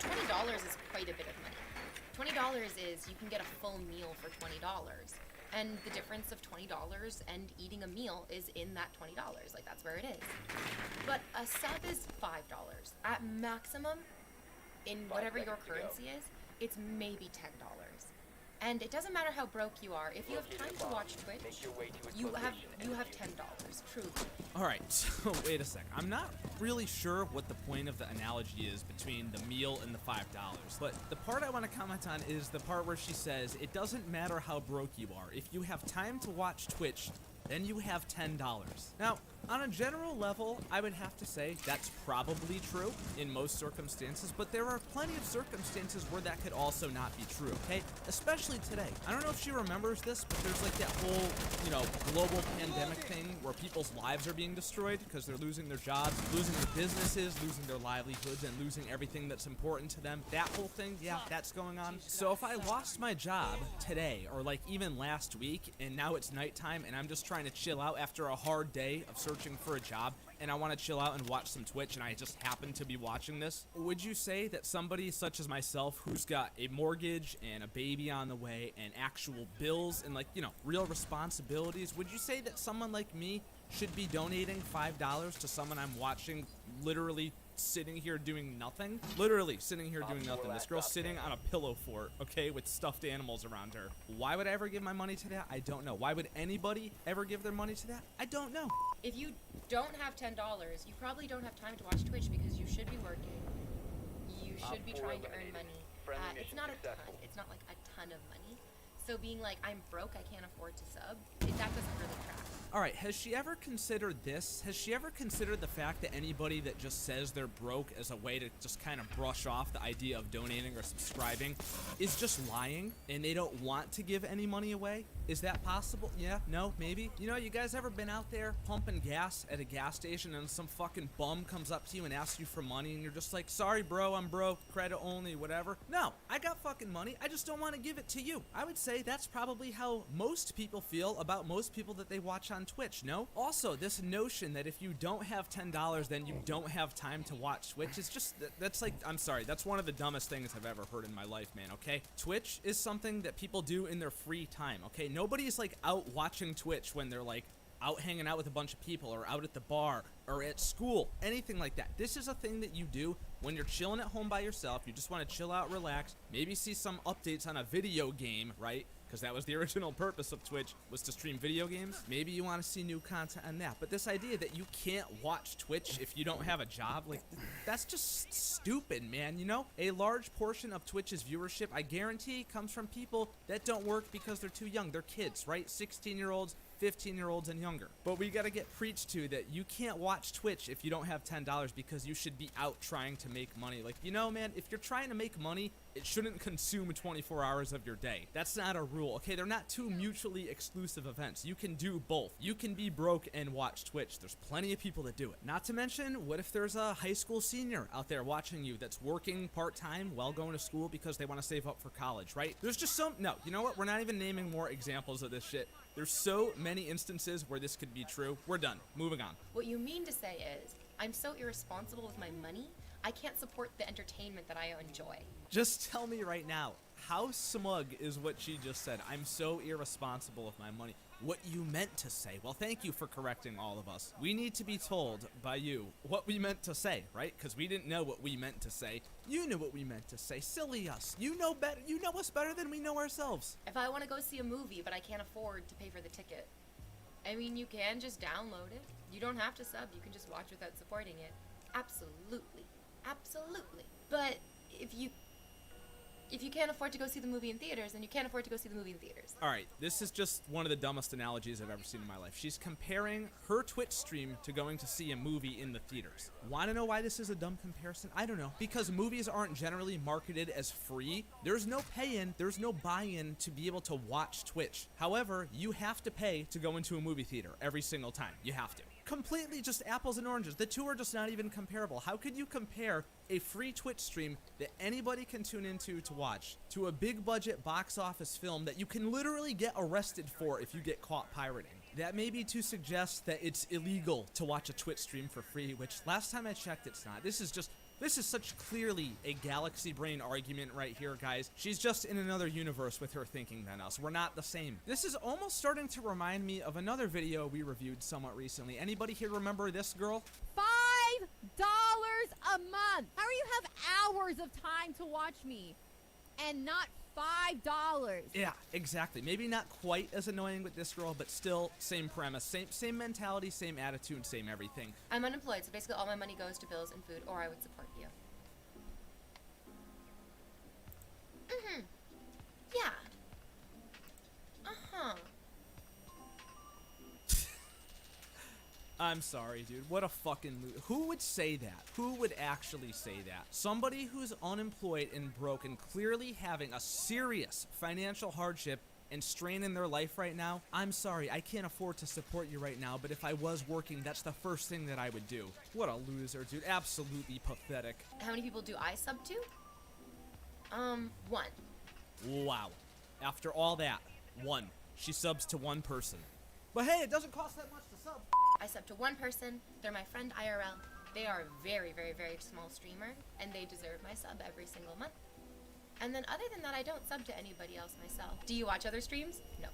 $20 is quite a bit of money. $20 is you can get a full meal for $20, and the difference of $20 and eating a meal is in that $20. Like, that's where it is. But a sub is $5 at maximum. In whatever your currency is, it's maybe $10. And it doesn't matter how broke you are. If you have time to watch Twitch, you have $10, truly. All right, so wait a sec. I'm not really sure what the point of the analogy is between the meal and the $5, but the part I want to comment on is the part where she says it doesn't matter how broke you are. If you have time to watch Twitch, then you have $10. Now, on a general level, I would have to say that's probably true in most circumstances, but there are plenty of circumstances where that could also not be true, okay? Especially today. I don't know if she remembers this, but there's like that whole, you know, global pandemic thing where people's lives are being destroyed because they're losing their jobs, losing their businesses, losing their livelihoods, and losing everything that's important to them. That whole thing, yeah, that's going on. So if I lost my job today, or like even last week, and now it's nighttime and I'm just trying to chill out after a hard day of searching for a job, and I want to chill out and watch some Twitch, and I just happen to be watching this, would you say that somebody such as myself, who's got a mortgage and a baby on the way and actual bills and, like, you know, real responsibilities, would you say that someone like me should be donating $5 to someone I'm watching literally sitting here doing nothing? Literally sitting here doing nothing. This girl's sitting on a pillow fort, okay, with stuffed animals around her. Why would I ever give my money to that? I don't know. Why would anybody ever give their money to that? I don't know. If you don't have $10, you probably don't have time to watch Twitch because you should be working. You should be trying to earn money. It's not a ton. It's not like a ton of money. So being like, I'm broke, I can't afford to sub, that doesn't really track. All right, has she ever considered this? Has she ever considered the fact that anybody that just says they're broke as a way to just kind of brush off the idea of donating or subscribing is just lying and they don't want to give any money away? Is that possible? Yeah, no, maybe. You know, you guys ever been out there pumping gas at a gas station and some fucking bum comes up to you and asks you for money and you're just like, sorry bro, I'm broke, credit only, whatever? No, I got fucking money, I just don't want to give it to you. I would say that's probably how most people feel about most people that they watch on Twitch, no? Also, this notion that if you don't have $10 then you don't have time to watch Twitch is just, that's like, I'm sorry, that's one of the dumbest things I've ever heard in my life, man, okay? Twitch is something that people do in their free time, okay? Nobody's like out watching Twitch when they're like out hanging out with a bunch of people or out at the bar or at school, anything like that. This is a thing that you do when you're chilling at home by yourself. You just want to chill out, relax, maybe see some updates on a video game, right? Because that was the original purpose of Twitch, was to stream video games. Maybe you want to see new content on that. But this idea that you can't watch Twitch if you don't have a job, like, that's just stupid, man, you know? A large portion of Twitch's viewership, I guarantee, comes from people that don't work because they're too young. They're kids, right? 16-year-olds, 15-year-olds and younger. But we gotta get preached to that you can't watch Twitch if you don't have $10 because you should be out trying to make money. Like, you know, man, if you're trying to make money, it shouldn't consume 24 hours of your day. That's not a rule, okay? They're not two mutually exclusive events. You can do both. You can be broke and watch Twitch. There's plenty of people that do it. Not to mention, what if there's a high school senior out there watching you that's working part-time while going to school because they want to save up for college, right? There's just no, you know what? We're not even naming more examples of this shit. There's so many instances where this could be true. We're done. Moving on. What you mean to say is, I'm so irresponsible with my money, I can't support the entertainment that I enjoy. Just tell me right now, how smug is what she just said? I'm so irresponsible with my money. What you meant to say. Well, thank you for correcting all of us. We need to be told by you what we meant to say, right? Because we didn't know what we meant to say. You knew what we meant to say. Silly us. You know better. You know us better than we know ourselves. If I want to go see a movie but I can't afford to pay for the ticket, I mean, you can just download it. You don't have to sub. You can just watch without supporting it. Absolutely. Absolutely. But if you can't afford to go see the movie in theaters, then you can't afford to go see the movie in theaters. All right, this is just one of the dumbest analogies I've ever seen in my life. She's comparing her Twitch stream to going to see a movie in the theaters. Want to know why this is a dumb comparison? I don't know. Because movies aren't generally marketed as free. There's no pay-in, there's no buy-in to be able to watch Twitch. However, you have to pay to go into a movie theater every single time. You have to. Completely just apples and oranges. The two are just not even comparable. How could you compare a free Twitch stream that anybody can tune into to watch to a big budget box office film that you can literally get arrested for if you get caught pirating? That may be to suggest that it's illegal to watch a Twitch stream for free, which last time I checked it's not. This is such clearly a galaxy brain argument right here, guys. She's just in another universe with her thinking than us. We're not the same. This is almost starting to remind me of another video we reviewed somewhat recently. Anybody here remember this girl? $5 a month. How do you have hours of time to watch me and not $5? Yeah, exactly. Maybe not quite as annoying with this girl, but still same premise, same mentality, same attitude, same everything. I'm unemployed, so basically all my money goes to bills and food, or I would support you. Yeah. I'm sorry, dude. What a fucking who would say that? Who would actually say that? Somebody who's unemployed and broke and clearly having a serious financial hardship and strain in their life right now. I'm sorry, I can't afford to support you right now, but if I was working, that's the first thing that I would do. What a loser, dude. Absolutely pathetic. How many people do I sub to? 1. Wow. After all that, 1. She subs to 1 person. But hey, it doesn't cost that much to sub. I sub to 1 person. They're my friend IRL. They are a very, very, very small streamer, and they deserve my sub every single month. And then other than that, I don't sub to anybody else myself. Do you watch other streams? No,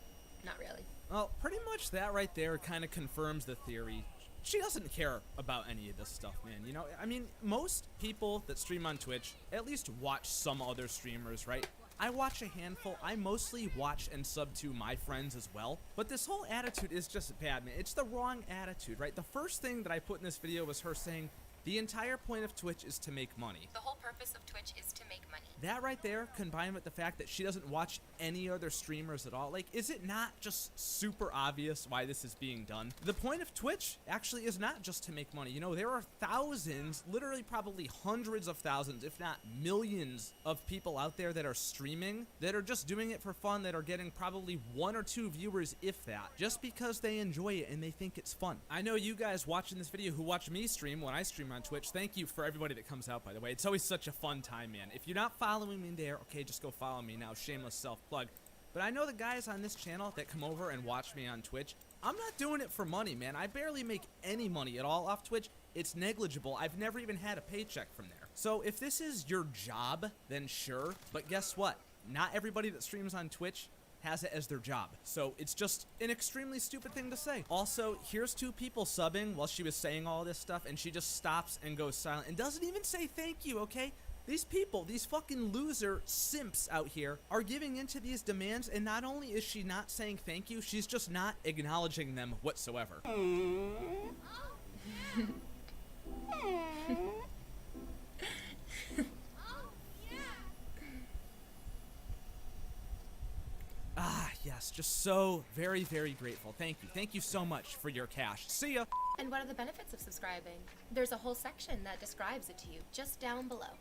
not really. Well, pretty much that right there kind of confirms the theory. She doesn't care about any of this stuff, man. You know, I mean, most people that stream on Twitch at least watch some other streamers, right? I watch a handful. I mostly watch and sub to my friends as well. But this whole attitude is just bad, man. It's the wrong attitude, right? The first thing that I put in this video was her saying, the entire point of Twitch is to make money. The whole purpose purpose of Twitch is to make money. That right there, combined with the fact that she doesn't watch any other streamers at all, like, is it not just super obvious why this is being done? The point of Twitch actually is not just to make money. You know, there are thousands, literally probably hundreds of thousands, if not millions of people out there that are streaming, that are just doing it for fun, that are getting probably 1 or 2 viewers, if that, just because they enjoy it and they think it's fun. I know you guys watching this video who watch me stream when I stream on Twitch. Thank you for everybody that comes out, by the way. It's always such a fun time, man. If you're not following me there, okay, just go follow me now. Shameless self-plug. But I know the guys on this channel that come over and watch me on Twitch, I'm not doing it for money, man. I barely make any money at all off Twitch. It's negligible. I've never even had a paycheck from there. So if this is your job, then sure. But guess what? Not everybody that streams on Twitch has it as their job. So it's just an extremely stupid thing to say. Also, here's 2 people subbing while she was saying all this stuff, and she just stops and goes silent and doesn't even say thank you, okay? These people, these fucking loser simps out here are giving into these demands, and not only is she not saying thank you, she's just not acknowledging them whatsoever. Ah, yes, just so very, very grateful. Thank you. Thank you so much for your cash. See ya. And what are the benefits of subscribing? There's a whole section that describes it to you just down below.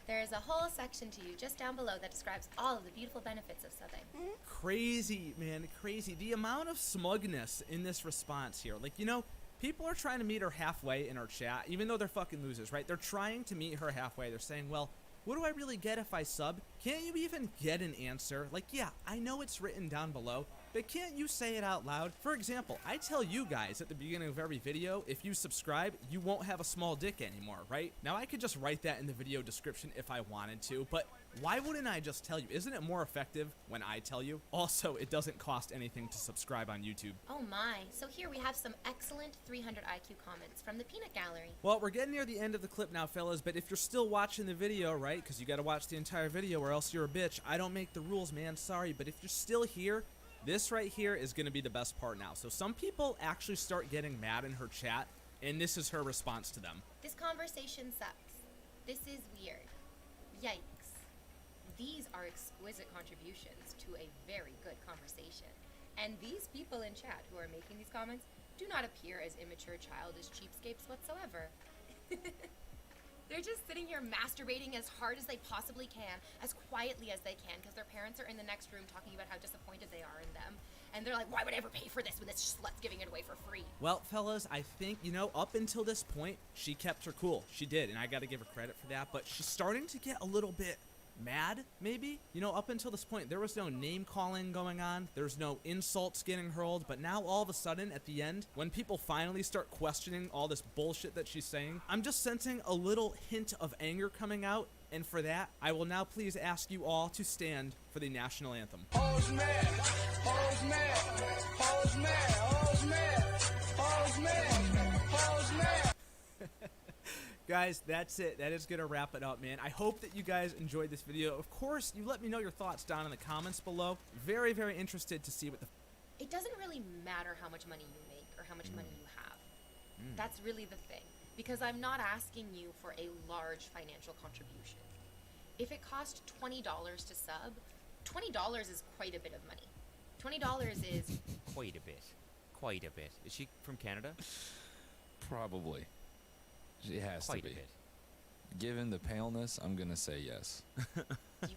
There is a whole section to you just down below that describes all of the beautiful benefits of subbing. Crazy, man, crazy. The amount of smugness in this response here. Like, you know, people are trying to meet her halfway in our chat, even though they're fucking losers, right? They're trying to meet her halfway. They're saying, well, what do I really get if I sub? Can't you even get an answer? Like, yeah, I know it's written down below, but can't you say it out loud? For example, I tell you guys at the beginning of every video, if you subscribe, you won't have a small dick anymore, right? Now, I could just write that in the video description if I wanted to, but why wouldn't I just tell you? Isn't it more effective when I tell you? Also, it doesn't cost anything to subscribe on YouTube. Oh my, so here we have some excellent 300 IQ comments from the Peanut Gallery. Well, we're getting near the end of the clip now, fellas, but if you're still watching the video, right, because you got to watch the entire video or else you're a bitch. I don't make the rules, man, sorry, but if you're still here, this right here is going to be the best part now. So some people actually start getting mad in her chat, and this is her response to them. This conversation sucks. This is weird. Yikes. These are exquisite contributions to a very good conversation. And these people in chat who are making these comments do not appear as immature, childish cheapskates whatsoever. They're just sitting here masturbating as hard as they possibly can, as quietly as they can, because their parents are in the next room talking about how disappointed they are in them. And they're like, why would I ever pay for this when this slut's giving it away for free? Well, fellas, I think, you know, up until this point, she kept her cool. She did, and I got to give her credit for that. But she's starting to get a little bit mad, maybe? You know, up until this point, there was no name calling going on. There's no insults getting hurled. But now, all of a sudden, at the end, when people finally start questioning all this bullshit that she's saying, I'm just sensing a little hint of anger coming out. And for that, I will now please ask you all to stand for the national anthem. Hoes mad, hoes mad, hoes mad, hoes mad, hoes mad, hoes mad. Guys, that's it. That is going to wrap it up, man. I hope that you guys enjoyed this video. Of course, you let me know your thoughts down in the comments below. Very, very interested to see what the... It doesn't really matter how much money you make or how much money you have. That's really the thing. Because I'm not asking you for a large financial contribution. If it cost $20 to sub, $20 is quite a bit of money. $20 is... Quite a bit. Quite a bit. Is she from Canada? Probably. It has Quite to be. a bit. Given the paleness, I'm gonna say yes. You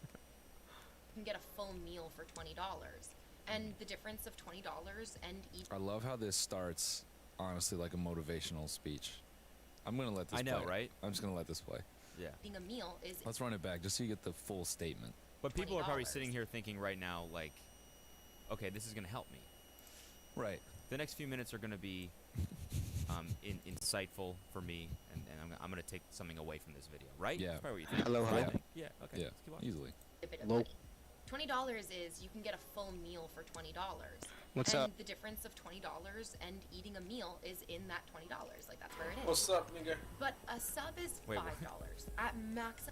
can get a full meal for $20. And the difference of $20 and each... I love how this starts, honestly, like a motivational speech. I'm gonna let this I know, play. right? I'm just gonna let this play. Yeah. Being a meal is... Let's run it back, just so you get the full statement. But people are probably sitting here thinking right now, like, okay, this is going to help me. Right. The next few minutes are going to be insightful for me, and I'm going to take something away from this video, right? Yeah. That's probably what you think. Hello, Right? hello. Yeah, okay. Yeah, Let's keep on. easily. a bit of Hello. money. $20 is you can get a full meal for $20. What's and up? the difference of $20 and eating a meal is in that $20. Like, that's where it is. What's up, nigga? But a sub is $5 Wait, what? at max.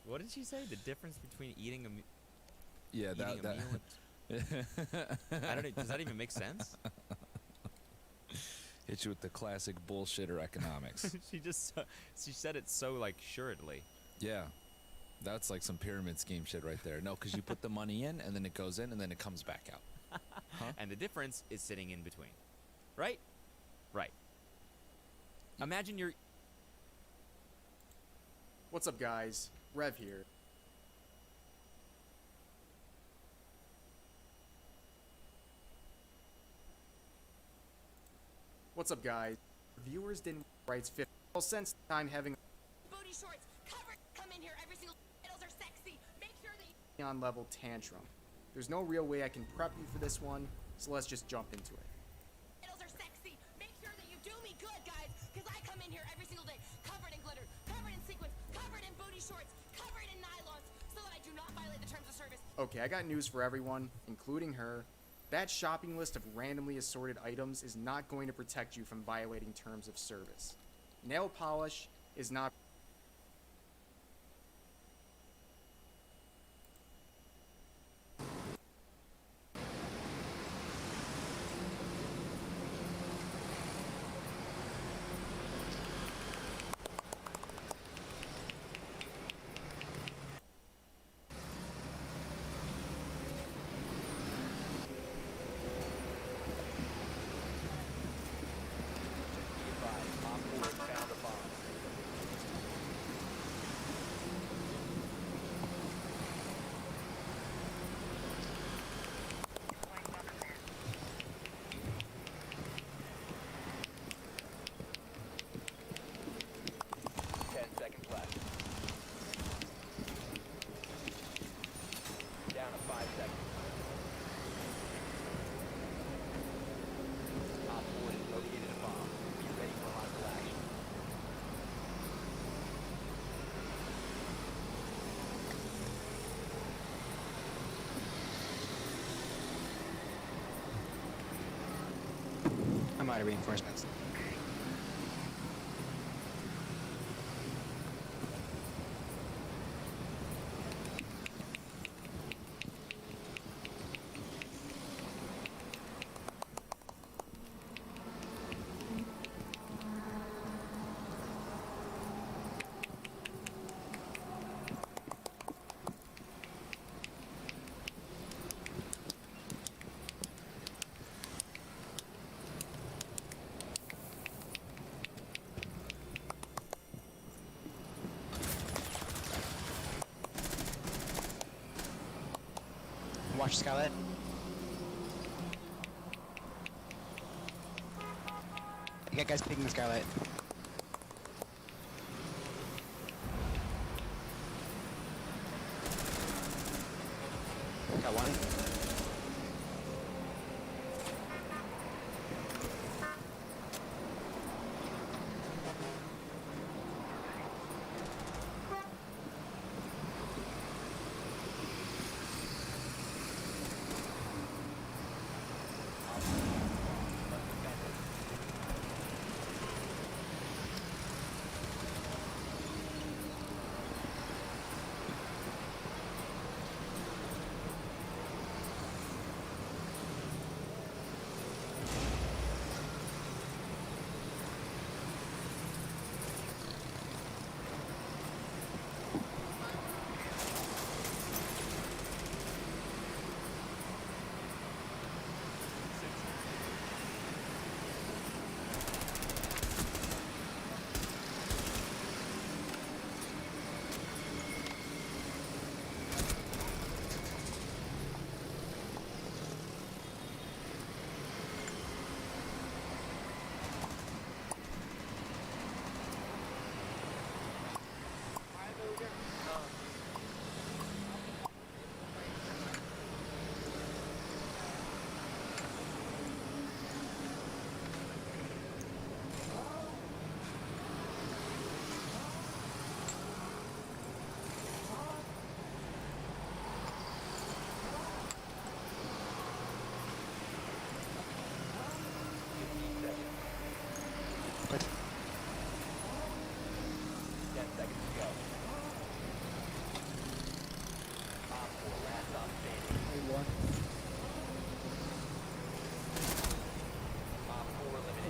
What did she say? The difference between eating a meal... Yeah, eating that... a meal and... I don't know. Does that even make sense? Hit you with the classic bullshitter economics. She said it so like suredly. Yeah. That's like some pyramid scheme shit right there. No, because you put the money in, and then it goes in, and then it comes back out. And the difference is sitting in between. Right? Right. Imagine you're... What's up, guys? Rev here. What's up, guys? Viewers didn't write 50 cents time having Booty shorts, covered. Come in here every single. Titles are sexy. Make sure that you. on level tantrum. There's no real way I can prep you for this one, so let's just jump into it. Titles are sexy. Make sure that you do me good, guys, because I come in here every single day, covered in glitter, covered in sequins, covered in booty shorts, covered in nylons, so that I do not violate the terms of service. Okay, I got news for everyone, including her. That shopping list of randomly assorted items is not going to protect you from violating terms of service. Nail polish is not... Down to 5 seconds. Op 4 has located a bomb. Be ready for hostile action. I'm out of reinforcements. Watch Scarlet. You got guys picking the Scarlet. Got one.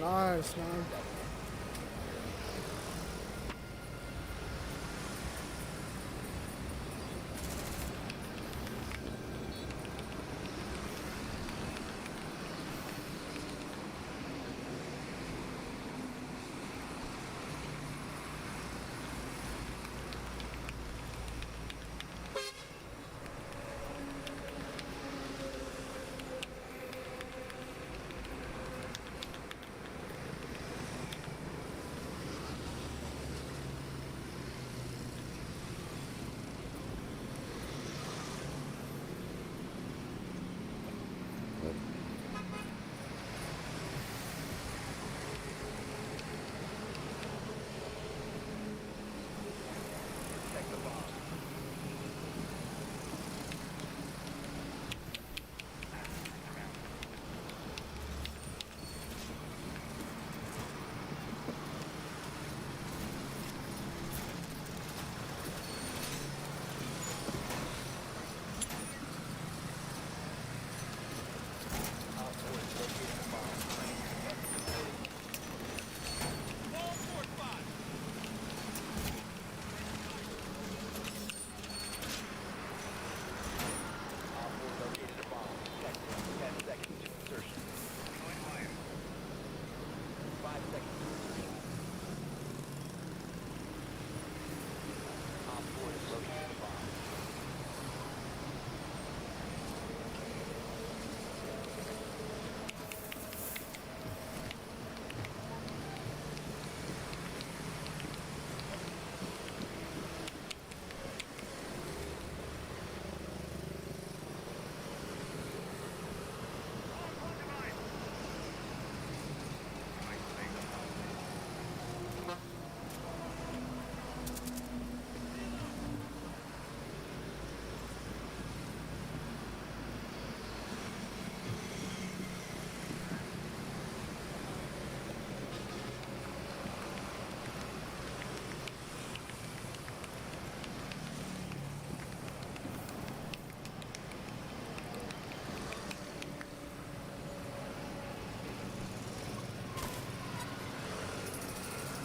Nice, man.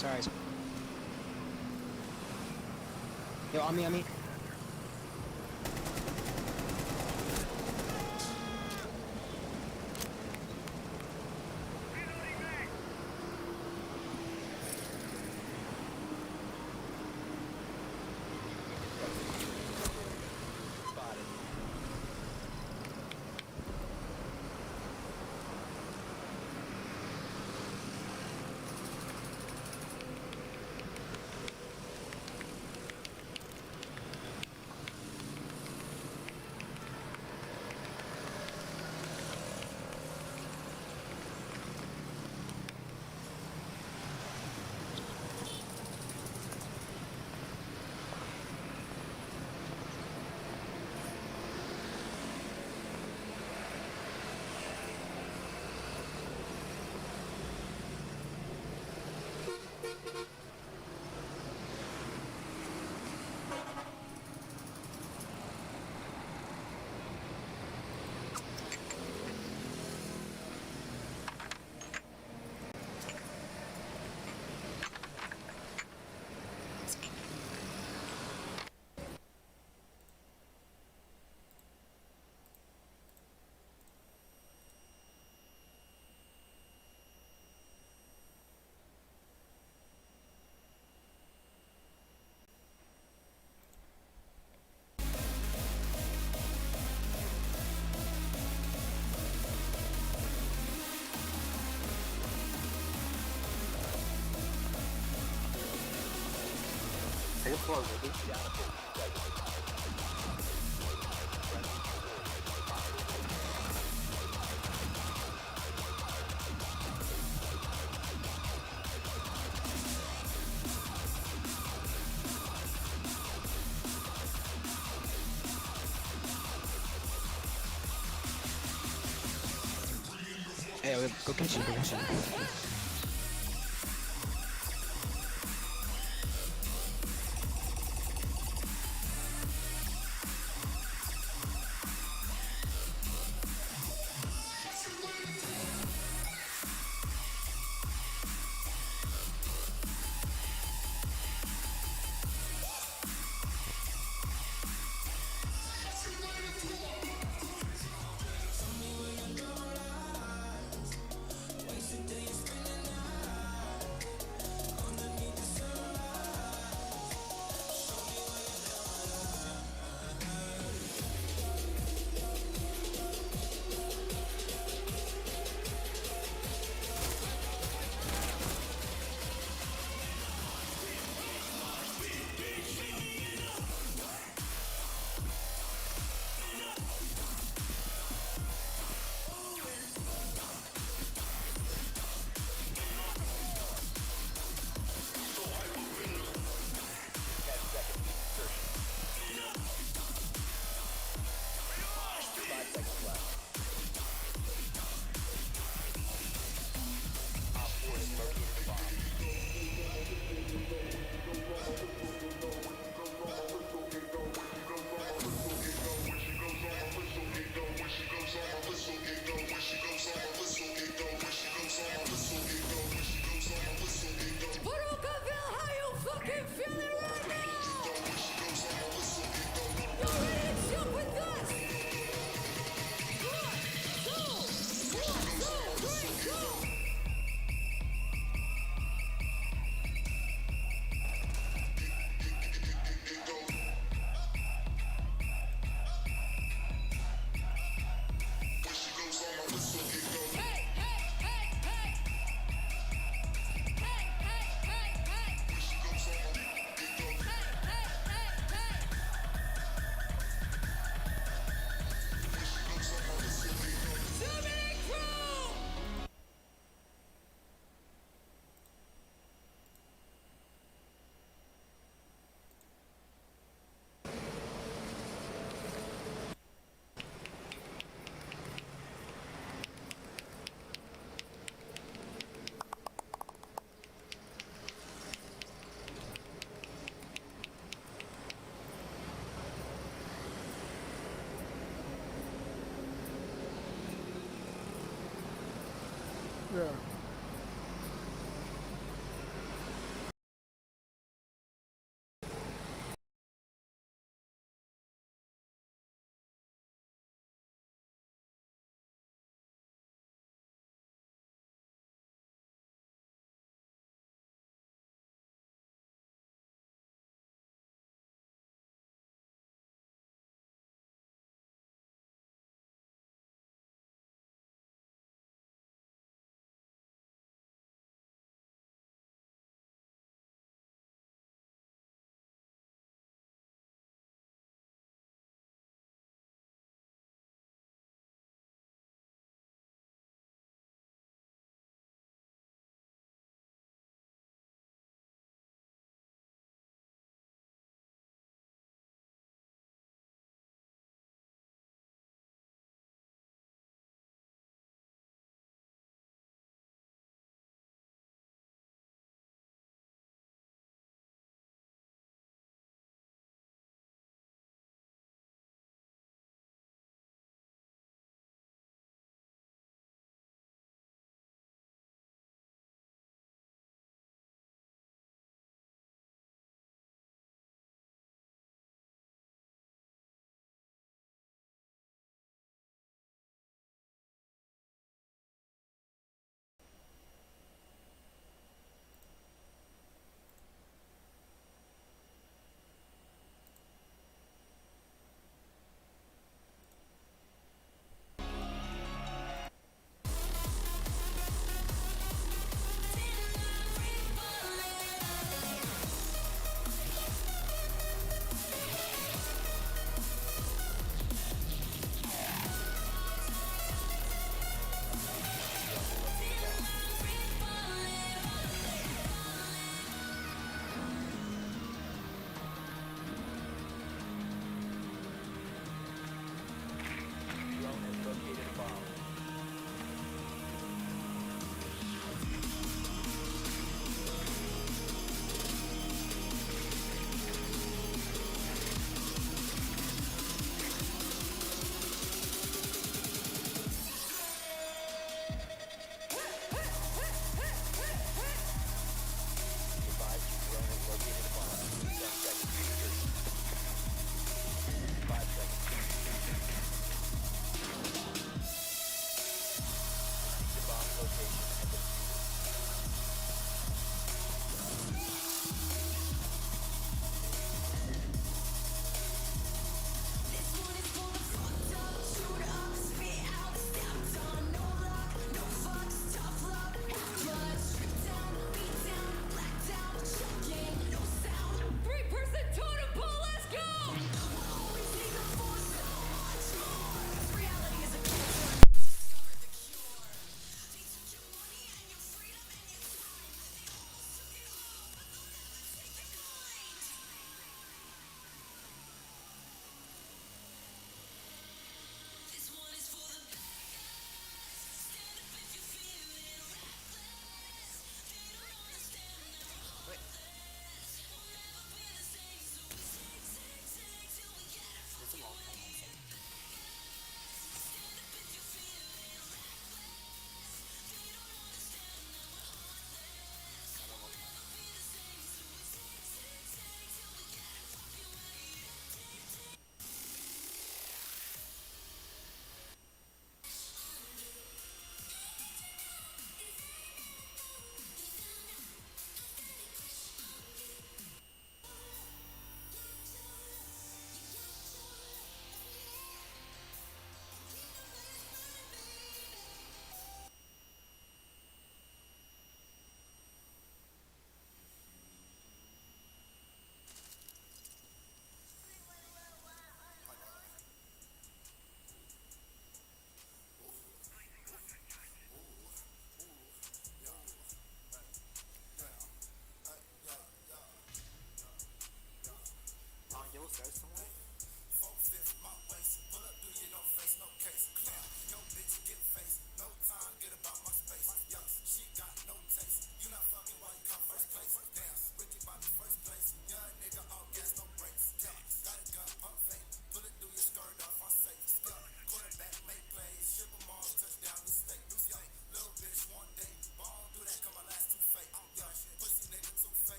Sorry. Yo, on me. Take it slow, baby. Hey, go catch him,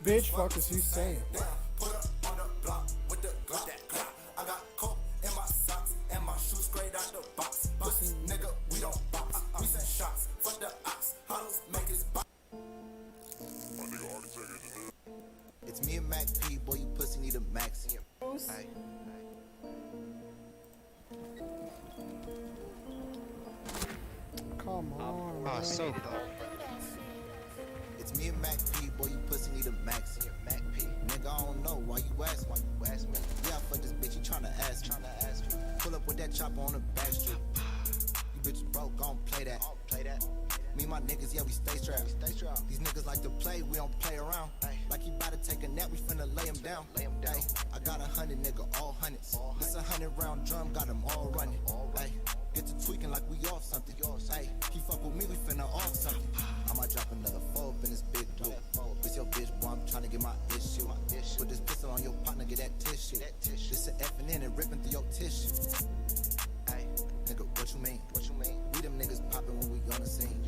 Bitch, fuck is you saying? It's me and Mac P, boy, you pussy need a max. Aye. Come on. Oh, so dumb. It's me and Mac P, boy, you pussy need a max. Mac P. Nigga, I don't know why you ask me. Yeah, I fuck this bitch, you tryna ask me. Pull up with that chopper on the back street. You bitches broke, gon' play that. Me and my niggas, yeah, we stay strapped. These niggas like to play, we don't play around. Like he bout to take a nap, we finna lay him down. Ay, I got 100 nigga, all hundreds. This 100-round drum, got them all running. Ay, get to tweaking like we off something. Ay, he fuck with me, we finna off something. I might drop another 4 up in this big blue. This your bitch, boy, I'm tryna get my issue. Put this pistol on your partner, get that tissue. This a effing in and ripping through your tissue. Ay, nigga, what you mean? We them niggas poppin' when we on the scene.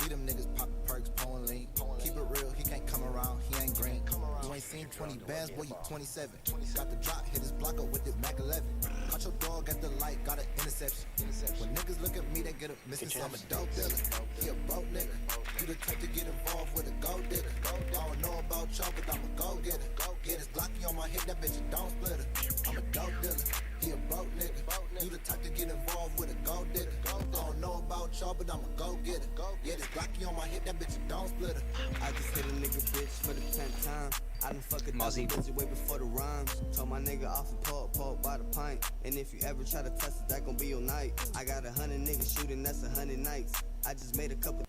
We them niggas pop perks, pouring lean. Keep it real, he can't come around, he ain't green. You ain't seen 20 bands, boy, you 27. Got the drop, hit his block up with this Mac 11. Caught your dog at the light, got an interception. When niggas look at me, they get a misconception. I'm a dope dealer, he a broke nigga. You the type to get involved with a gold digger. I don't know about y'all, but I'm a go-getter. Get his blocky on my hip, that bitch, don't split her. I'm a dope dealer, he a broke nigga. You the type to get involved with a gold digger. I don't know about y'all, but I'm a go-getter. Get his blocky on my hip, that bitch, don't split her. I just hit a nigga bitch for the 10th time. I done fuck a dozen bitches way before the rhymes. Told my nigga off and pull by the pint. And if you ever try to test it, that gon' be your night. I got 100 niggas shooting, that's 100 nights. I just made a couple.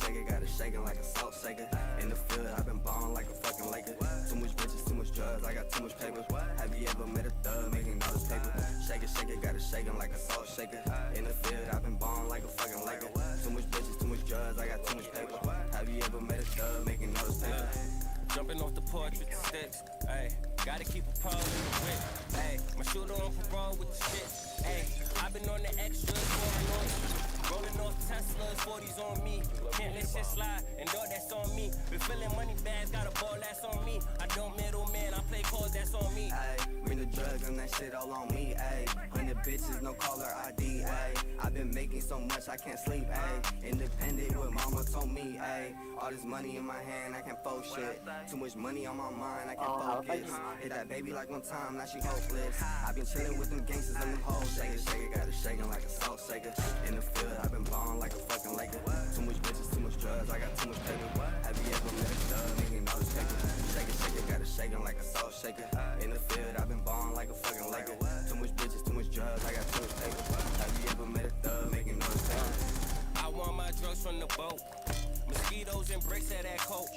Shake it, got it shaking like a salt shaker. In the field, I've been ballin' like a fucking Laker. Too much bitches, too much drugs, I got too much paper. Have you ever met a thug making all this paper? Shake it, got it shaking like a salt shaker. In the field, I've been ballin' like a fucking Laker. Too much bitches, too much drugs, I got too much paper. Have you ever met a thug making all this paper? Jumping off the porch with the sticks, ayy. Gotta keep a pole in the whip, ayy. My shooter on parole with the shit, ayy. I've been on the extras, rolling off Teslas, 40s on me. Can't let shit slide, and all that's on me. Been feeling money bags, got a ball that's on me. I don't middleman, I play calls, that's on me. Ayy, bring the drugs and that shit all on me, ayy. 100 bitches, no caller ID, ayy. I've been making so much I can't sleep, ayy. Independent, what mama told me, ayy. All this money in my hand, I can't fold shit. Too much money on my mind, I can't focus. Hit that baby like one time, now she hopeless. I've been chilling with them gangsters and them hoes. Shake it, got it shaking like a salt shaker. In the field, I've been ballin' like a fucking Laker. Too much bitches, too much drugs, I got too much paper. Have you ever met a thug making all this paper? Shake it, got it shaking like a salt shaker. In the field, I've been ballin' like a fucking Laker. Too much bitches, too much drugs, I got too much paper. Have you ever met a thug making all this paper? I want my drugs from the boat. Mosquitoes and bricks at that coat.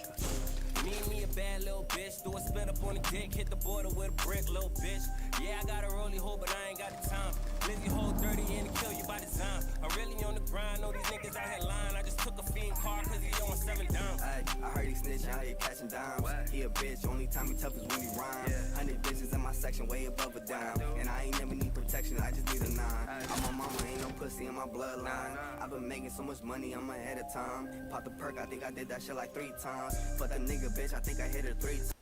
Me a bad little bitch. Do a spin up on the dick, hit the border with a brick, little bitch. Yeah, I got a rolly hole, but I ain't got the time. Lizzie hold 30 and to kill you by design. I'm really on the grind, know these niggas out here lying. I just took a fiend car cause he on 7 down. Ay, I heard he snitching, how he catching dimes. He a bitch, only time he tough is when he rhyme. 100 bitches in my section, way above a dime. And I ain't never need protection, I just need a 9. I'm a mama, ain't no pussy in my bloodline. I've been making so much money, I'm ahead of time. Pop the perk, I think I did that shit like 3 times. Fuck that nigga, bitch, I think I hit her 3 times.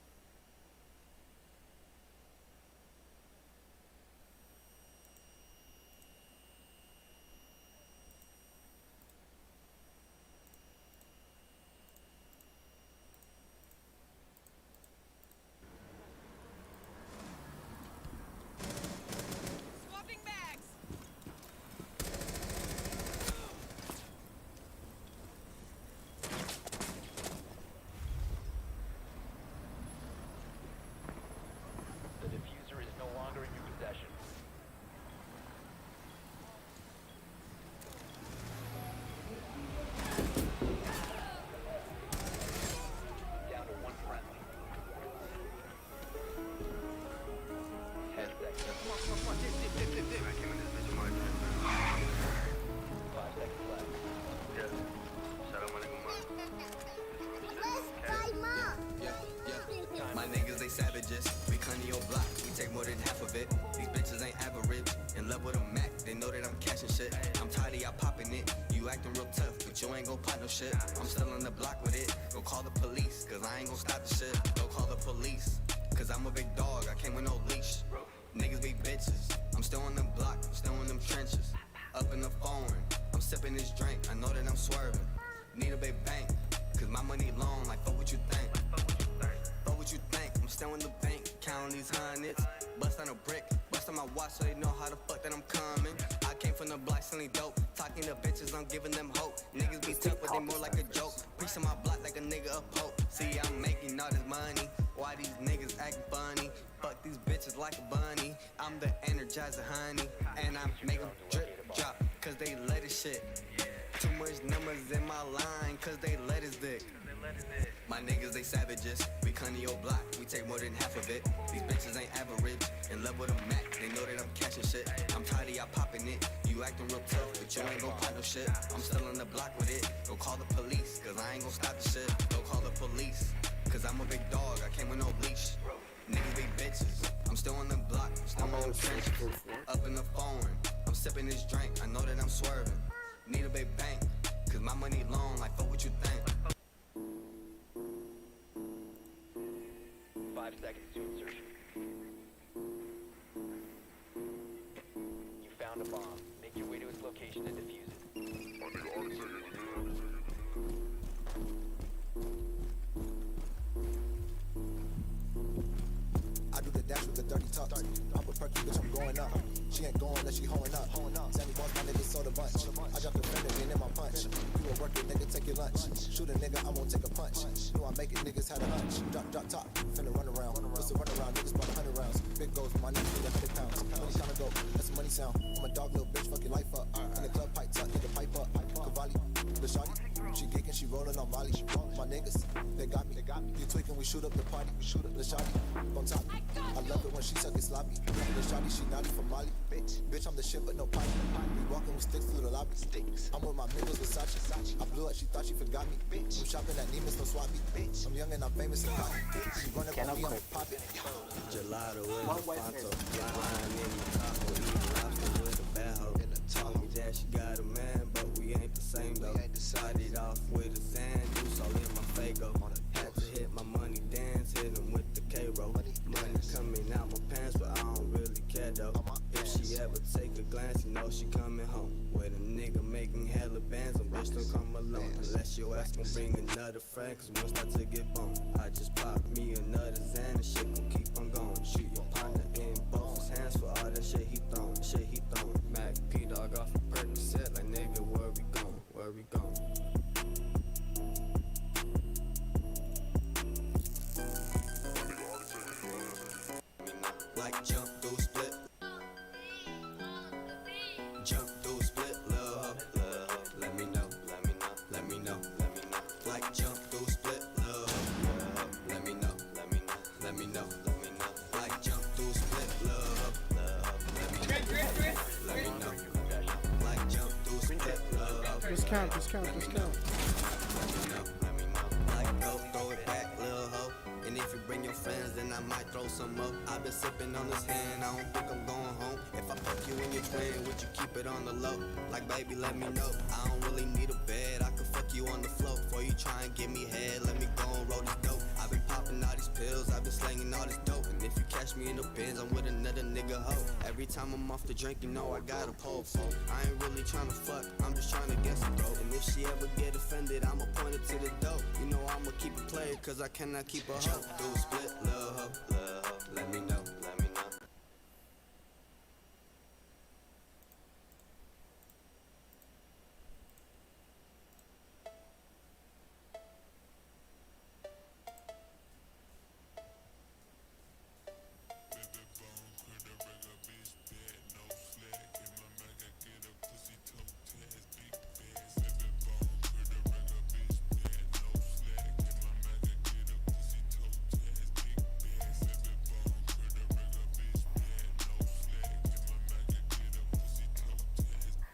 more than half of it. These bitches ain't average. In love with a Mac, they know that I'm catching shit. I'm tired of y'all popping it. You acting real tough, but you ain't gon' pop no shit. I'm still on the block with it. Go call the police, cause I ain't gon' stop the shit. Go call the police, cause I'm a big dog, I came with no leash. Niggas be bitches, I'm still on the block, I'm still in them trenches. Up in the phone, I'm sipping this drink, I know that I'm swerving. Need a big bank, cause my money long, like fuck what you think. Fuck what you think, I'm still in the bank, counting these hundreds. Bust on a brick, bust on my watch so they know how the fuck that I'm coming. I came from the block selling dope, talking to bitches, I'm giving them hope. Niggas be tough, but they more like a joke. Preach on my block like a nigga a pope. See, I'm making all this money, why these niggas acting funny? Fuck these bitches like a bunny. I'm the Energizer, honey, and I make them drip drop, cause they let it shit. Too much numbers in my line, cause they let his dick. My niggas, they savages. We come to your block, we take more than half of it. These bitches ain't average. In love with a Mac, they know that I'm catching shit. I'm tired of y'all popping it. You acting real tough, but you ain't gon' pop no shit. I'm still on the block with it. Go call the police, cause I ain't gon' stop the shit. Go call the police, cause I'm a big dog, I came with no leash. Niggas be bitches. I'm still on the block, still on the trenches. Up in the phone, I'm sipping this drink, I know that I'm swerving. Need a big bank, cause my money long, like fuck what you think. 5 seconds to insertion. You found a bomb. Make your way to its location and defuse it. I do the dash with the dirty talk. I'm with Perky, bitch, I'm going up. She ain't going unless she hoeing up. Sammy boss, my nigga soda bunch. I dropped the fender in my punch. You a worker, nigga, take your lunch. Shoot a nigga, I won't take a punch. Knew I make it, niggas had a hunch. Drop top, finna run around. What's the run around? Niggas bought 100 rounds. Big goals, my niggas need 100 pounds. Money kinda go, that's money sound. I'm a dog, little bitch, fuck your life up. In the club, pipe tuck, nigga, pipe up. Cavalli, the shawty, she geeking, she rolling on Molly. My niggas, they got me. You tweaking, we shoot up the party. We shoot up the shawty, on top me. I love it when she suck it sloppy. The shawty, she naughty from Molly. Bitch, I'm the shit, but no pipe. We walking with sticks through the lobby. I'm with my niggas, Versace. I blew up, she thought she forgot me. I'm shopping at Neiman's, no swap me. I'm young and I'm famous and hot. She run up on me, I'm poppin'. Gelato with a Fonto. Flying in the taco, eating lobster with a bad hoe. Told me that she got a man, but we ain't the same though. Started off with a sand juice all in my Fago. Had to hit my money dance, hit him with the K-Roll. Money coming out my pants, but I don't really care though. If she ever take a glance, you know she coming home. With a nigga making hella bands, and bitch don't come alone. Unless your ass gon' bring another friend, cause we'll start to get boned. I just pop me another Xan, and shit gon' keep on going. Shoot your partner in both his hands for all that shit he throwing. Mac P-Dog off a Percocet, like nigga, where we going? Where we going? Like jump through split. Jump through split, love. Let me know. Like jump through split, love. Let me know. Like jump through split, love. Let me know. Like jump through split, love. Discount. Let me know. Like go throw it back, little hoe. And if you bring your friends, then I might throw some up. I've been sipping on this hand, I don't think I'm going home. If I fuck you in your twin, would you keep it on the low? Like baby, let me know. I don't really need a bed, I could fuck you on the floor. Before you try and give me head, let me go and roll this dope. I've been popping all these pills, I've been slanging all this dope. And if you catch me in the bins, I'm with another nigga hoe. Every time I'm off the drink, you know I got a pole. I ain't really trying to fuck, I'm just trying to get some dope. And if she ever get offended, I'ma point it to the dope. You know I'ma keep it player, cause I cannot keep a hoe. Do a split, love, let me know.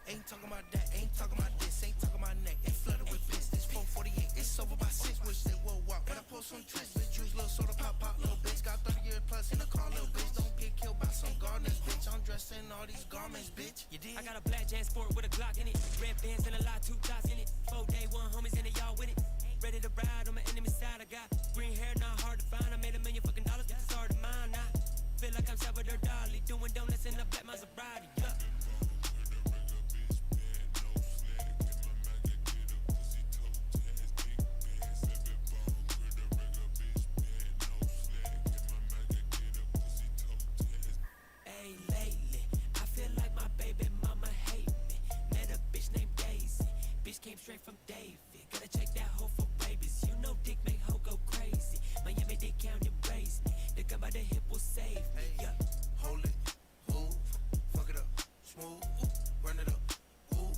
Ain't talking about that, ain't talking about this, ain't talking about neck. It flooded with bliss, it's 448, it's over by 6. Wish they will walk, but I post some tricks. Little juice, little soda, pop, little bitch. Got 30 years plus in the car, little bitch. Don't get killed I got a black jazz sport with a Glock in it. Red bands and a lot, 2 dots in it. 4 day, 1 homies and they all with it. Ready to ride on my enemy side. I got green hair, not hard to find. I made $1 million fucking dollars, but it's hard to mine. I feel like I'm Salvador Dali, doing donuts in the black Maserati. Yeah. Hey, lately, I feel like my baby mama hate me. Met a bitch named Daisy. Bitch came straight from David. Gotta check that hoe for rabies. You know dick make hoe go crazy. Miami Dade County embrace me. The gun by the hip will save me. Yeah. Hold it, move, fuck it up, smooth, run it up, ooh,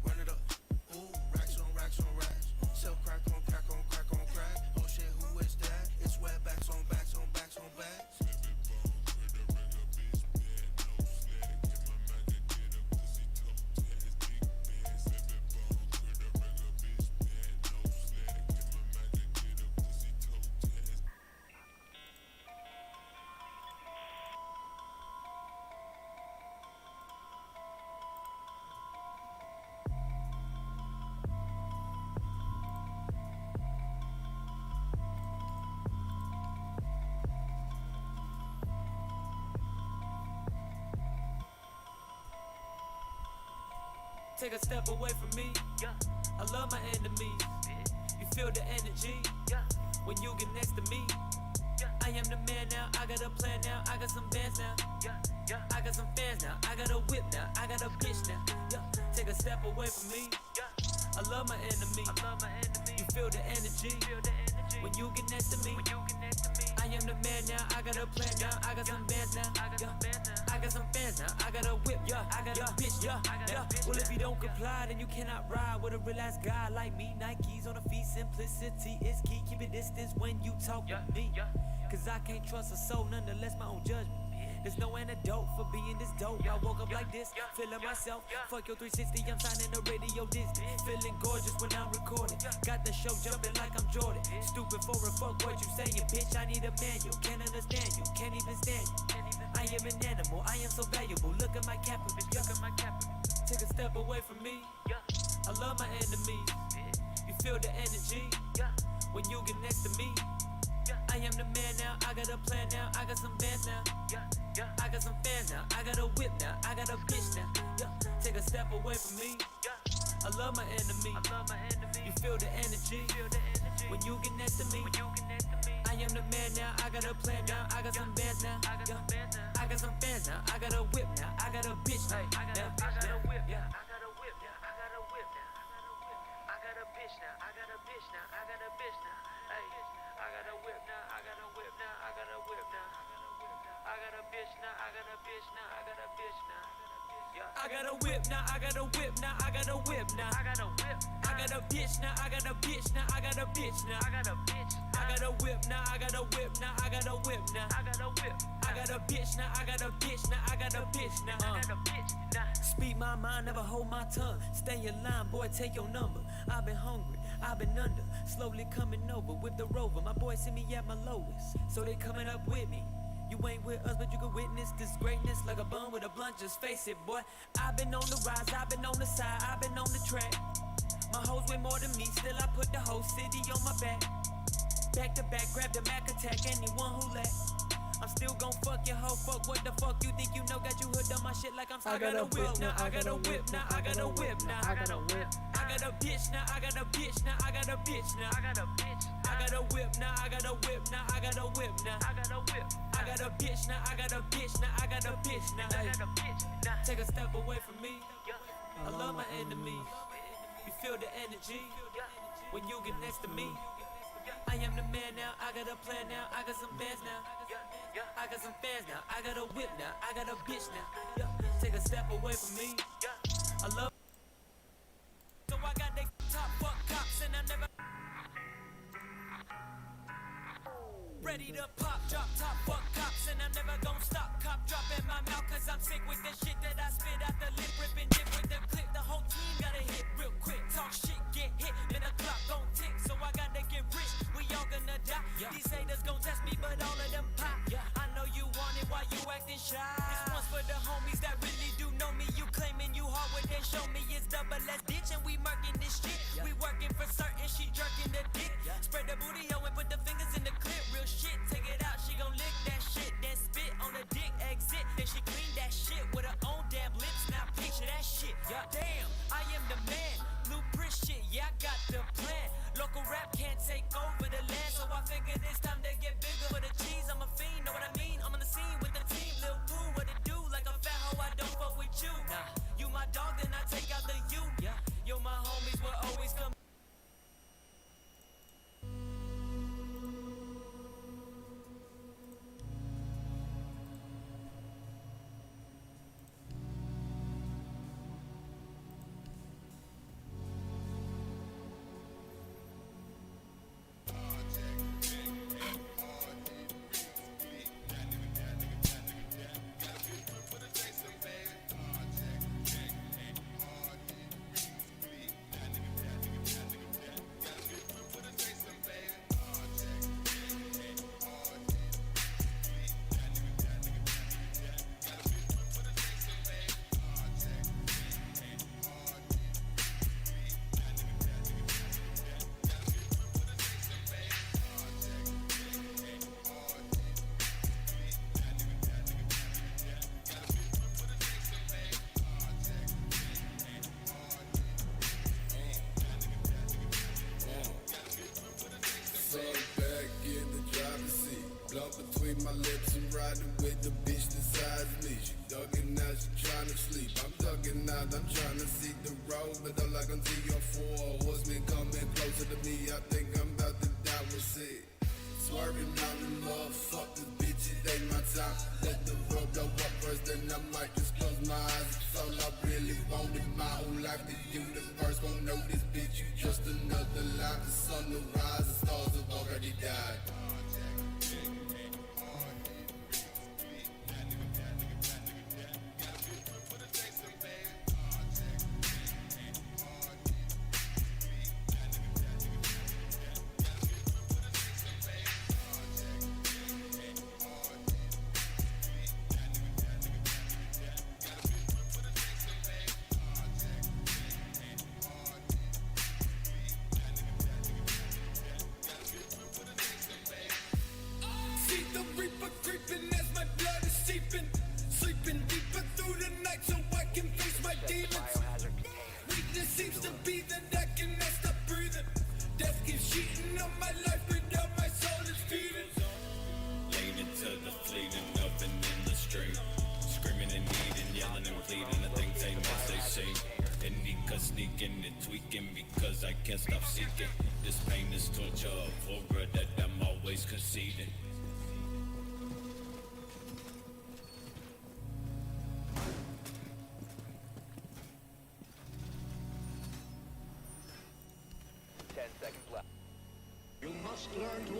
run it up, ooh, racks on racks on racks, sell crack on crack on crack on crack. Oh shit, who is that? It's wet backs on backs on backs on backs. Take a step away from me. Yeah. I love my enemies. You feel the energy. Yeah. When you get next to me. Yeah. I am the man now. I got a plan now. I got some bands now. Yeah. Yeah. I got some fans now. I got a whip now. I got a bitch now. Yeah. Take a step away from me. Yeah. I love my enemy. I love my enemy. You feel the energy. When you get next to me. When you get next to me. I am the man now. I got a plan now. I got some bands now. I got some bands now. I got some fans now. I got a whip, yeah. I got a bitch, yeah. Well, if you don't comply, then you cannot ride with a real ass guy like me. Nikes on the feet, simplicity is key. Keep a distance when you talk with me. Cause I can't trust a soul, nonetheless my own judgment. There's no antidote for being this dope. I woke up like this, feeling myself. Fuck your 360, I'm signing a radio Disney. Feeling gorgeous when I'm recording. Got the show jumping like I'm Jordan. Stupid for a fuck what you saying, bitch. I need a manual. Can't understand you, can't even stand you. I am an animal, I am so valuable. Look at my capital, bitch. Look at my capital. Take a step away from me. I love my enemies. You feel the energy when you get next to me. I am the man now, I got a plan now, I got some bands now. I got some fans now, I got a whip now, I got a bitch now. Take a step away from me. I love my enemy. You feel the energy when you get next to me. I am the man now, I got a plan now, I got some bands now. I got some fans now, I got a whip now, I got a bitch now. I got a whip, yeah. I got a whip now, I got a whip now. I got a bitch now, I got a bitch now, I got a bitch now. Hey, I got a whip now, I got a whip now, I got a whip now. I got a bitch now, I got a bitch now, I got a bitch now. I got a whip now, I got a whip now, I got a whip now. I got a whip. I got a bitch now, I got a bitch now, I got a bitch now. I got a bitch. I got a whip now, I got a whip now, I got a whip now. I got a whip. I got a bitch now, I got a bitch now, I got a bitch now. I got a bitch now. Speak my mind, never hold my tongue. Stay in line, boy, take your number. I've been hungry, I've been under, slowly coming over with the rover. My boys see me at my lowest, so they coming up with me. You ain't with us, but you can witness this greatness like a bum with a blunt, just face it, boy. I've been on the rise, I've been on the side, I've been on the track. My hoes way more than me, still I put the whole city on my back. Back to back, grab the Mac, attack anyone who lack. I'm still gon' fuck your hoe, fuck what the fuck you think you know, got you hooked on my shit like I'm I got a whip now, I got a whip now, I got a whip now, I got a whip. I got a bitch now, I got a bitch now, I got a bitch now, I got a bitch. I got a whip now, I got a whip now, I got a whip now, I got a whip. I got a bitch now, I got a bitch now, I got a bitch now, I got a bitch now. Take a step away from me. I love my enemies. You feel the energy when you get next to me. I am the man now, I got a plan now, I got some bands now. I got some fans now, I got a whip now, I got a bitch now. Take a step away from me. I love. So I got they top fuck cops and I never ready to pop, drop top fuck cops and I'm never gon' stop. Cop drop in my mouth cause I'm sick with the shit that I spit out the lip, ripping dip with the clip. The whole team gotta hit real quick. Talk shit, get hit, then the clock gon' tick. So I gotta get rich, we all gonna die. These haters gon' test me, but all of them pop. I know you want it, why you acting shy? This one's for the homies that really do know me. You claiming you hard, well then show me it's double S ditch and we murking this shit. We working for certain, she jerking the dick. Spread the booty, yo, and put the fingers in the clip. Real shit, take it out, she gon' lick that shit. Then spit on the dick, exit. Then she clean that shit with her own damn lips. Now picture that shit. Damn, I am the man. Blueprint shit, yeah, I got the plan. Local rap can't take over the land, so I figured it's time to get bigger. For the cheese, I'm a fiend, know what I mean? I'm on the scene with the team, Lil Pooh, what it do? Like a fat hoe, I don't fuck with you. Nah, you my dog, then I take out the you. Yeah, yo, my homies will always come. Between my lips and riding with the bitch that size me. She ducking out, she tryna sleep. I'm ducking out, I'm tryna see the road, but all I can see are 4 horsemen coming closer to me. I think I'm about to die with sick. Swerving out the motherfuckers, bitch, it ain't my time. Let the road blow up first, then I might just close my eyes. It's all I really wanted my whole life. The universe won't know this bitch, you just another line. The sun will rise, the stars have already died. Sneaking and tweaking because I can't stop seeking. This pain is torture of horror that I'm always conceding. Seconds left. You must learn to